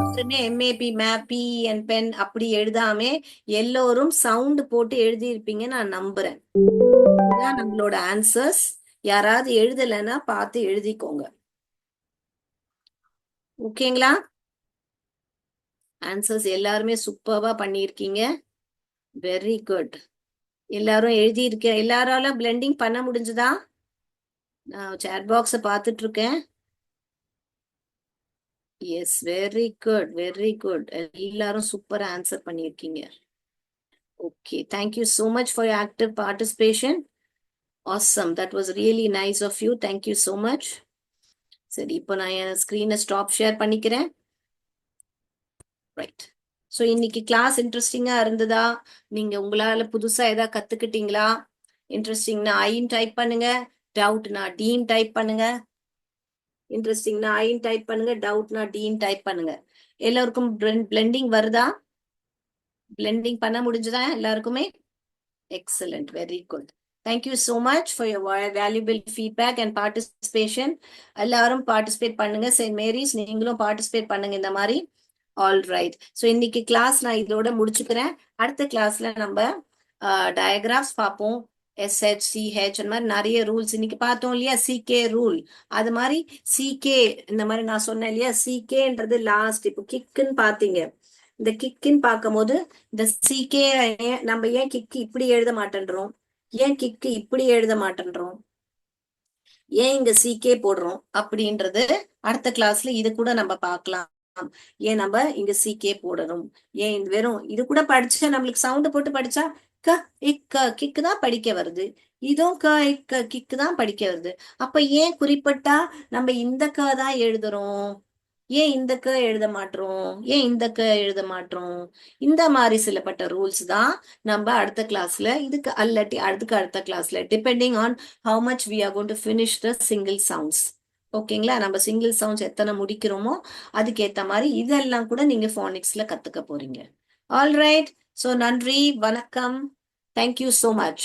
யாருமே எம்ஏபி மேபி அண்ட் பென் அப்படி எழுதாம எல்லோரும் சவுண்ட் போட்டு எழுதியிருப்பீங்கன்னு நான் நம்புறேன். இதுதான் நம்மளோட ஆன்சர்ஸ். யாராவது எழுதலைன்னா பார்த்து எழுதிக்கோங்க. ஓகேங்களா? ஆன்சர்ஸ் எல்லாருமே சூப்பர்வா பண்ணியிருக்கீங்க. Very good. எல்லாரும் எழுதியிருக்க, எல்லாரால பிளெண்டிங் பண்ண முடிஞ்சுதா? நான் சேட் பாக்ஸ பார்த்துட்டு இருக்கேன். Yes, very good, very good. எல்லாரும் சூப்பரா ஆன்சர் பண்ணியிருக்கீங்க. Okay, thank you so much for your active participation. Awesome, that was really nice of you. Thank you so much. சரி, இப்போ நான் என் ஸ்கிரீனை ஸ்டாப் ஷேர் பண்ணிக்கிறேன். ரைட். ஸோ இன்னைக்கு கிளாஸ் இன்ட்ரெஸ்டிங்கா இருந்ததா? நீங்க உங்களால புதுசா ஏதாவது கத்துக்கிட்டீங்களா? இன்ட்ரெஸ்டிங்னா ஐன்னு டைப் பண்ணுங்க, டவுட்னா டீன் டைப் பண்ணுங்க. இன்ட்ரெஸ்டிங்னா ஐன்னு டைப் பண்ணுங்க, டவுட்னா டீன் டைப் பண்ணுங்க. எல்லாருக்கும் பிளெண்டிங் வருதா? பிளெண்டிங் பண்ண முடிஞ்சதா எல்லாருக்குமே? Excellent, very good. Thank you so much for your valuable feedback and participation. எல்லாரும் பார்ட்டிசிபேட் பண்ணுங்க. செயின்ட் மேரிஸ் நீங்களும் பார்ட்டிசிபேட் பண்ணுங்க இந்த மாதிரி. All right. ஸோ இன்னைக்கு கிளாஸ் நான் இதோட முடிச்சுக்கிறேன். அடுத்த கிளாஸ்ல நம்ம டயக்ராஃப்ஸ் பார்ப்போம். எஸ்ஹெச், சிஹெச், அந்த மாதிரி நிறைய ரூல்ஸ் இன்னைக்கு பார்த்தோம் இல்லையா? சிகே ரூல், அது மாதிரி சிகே இந்த மாதிரி நான் சொன்னேன் இல்லையா? சிகேன்றது லாஸ்ட். இப்போ கிக்குன்னு பார்த்தீங்க. இந்த கிக்குன்னு பார்க்கும்போது இந்த சிகே நம்ம ஏன் கிக்கு இப்படி எழுத மாட்டேன்றோம்? ஏன் கிக்கு இப்படி எழுத மாட்டேன்றோம்? ஏன் இங்க சிகே போடுறோம் அப்படின்றது அடுத்த கிளாஸ்ல இது கூட நம்ம பார்க்கலாம். ஏன் நம்ம இங்க சிகே போடணும், ஏன் இந்த வெறும் இது கூட படிச்சா நம்மளுக்கு சவுண்ட் போட்டு படிச்சா க இக்க கிக்கு தான் படிக்க வருது, இதுவும் க இக்க கிக்கு தான் படிக்க வருது. அப்ப ஏன் குறிப்பிட்டா நம்ம இந்த க தான் எழுதுறோம், ஏன் இந்த க எழுத மாட்டோம், ஏன் இந்த க எழுத மாட்டோம்? இந்த மாதிரி சிலப்பட்ட ரூல்ஸ் தான் நம்ம அடுத்த கிளாஸ்ல இதுக்கு அல்லாட்டி அதுக்கு அடுத்த கிளாஸ்ல depending on how much we are going to finish the single sounds. ஓகேங்களா? நம்ம சிங்கிள் சவுண்ட்ஸ் எத்தனை முடிக்கிறோமோ அதுக்கேத்த மாதிரி இதெல்லாம் கூட நீங்க ஃபோனிக்ஸ்ல கத்துக்க போறீங்க. All right. ஸோ நன்றி, வணக்கம். Thank you so much.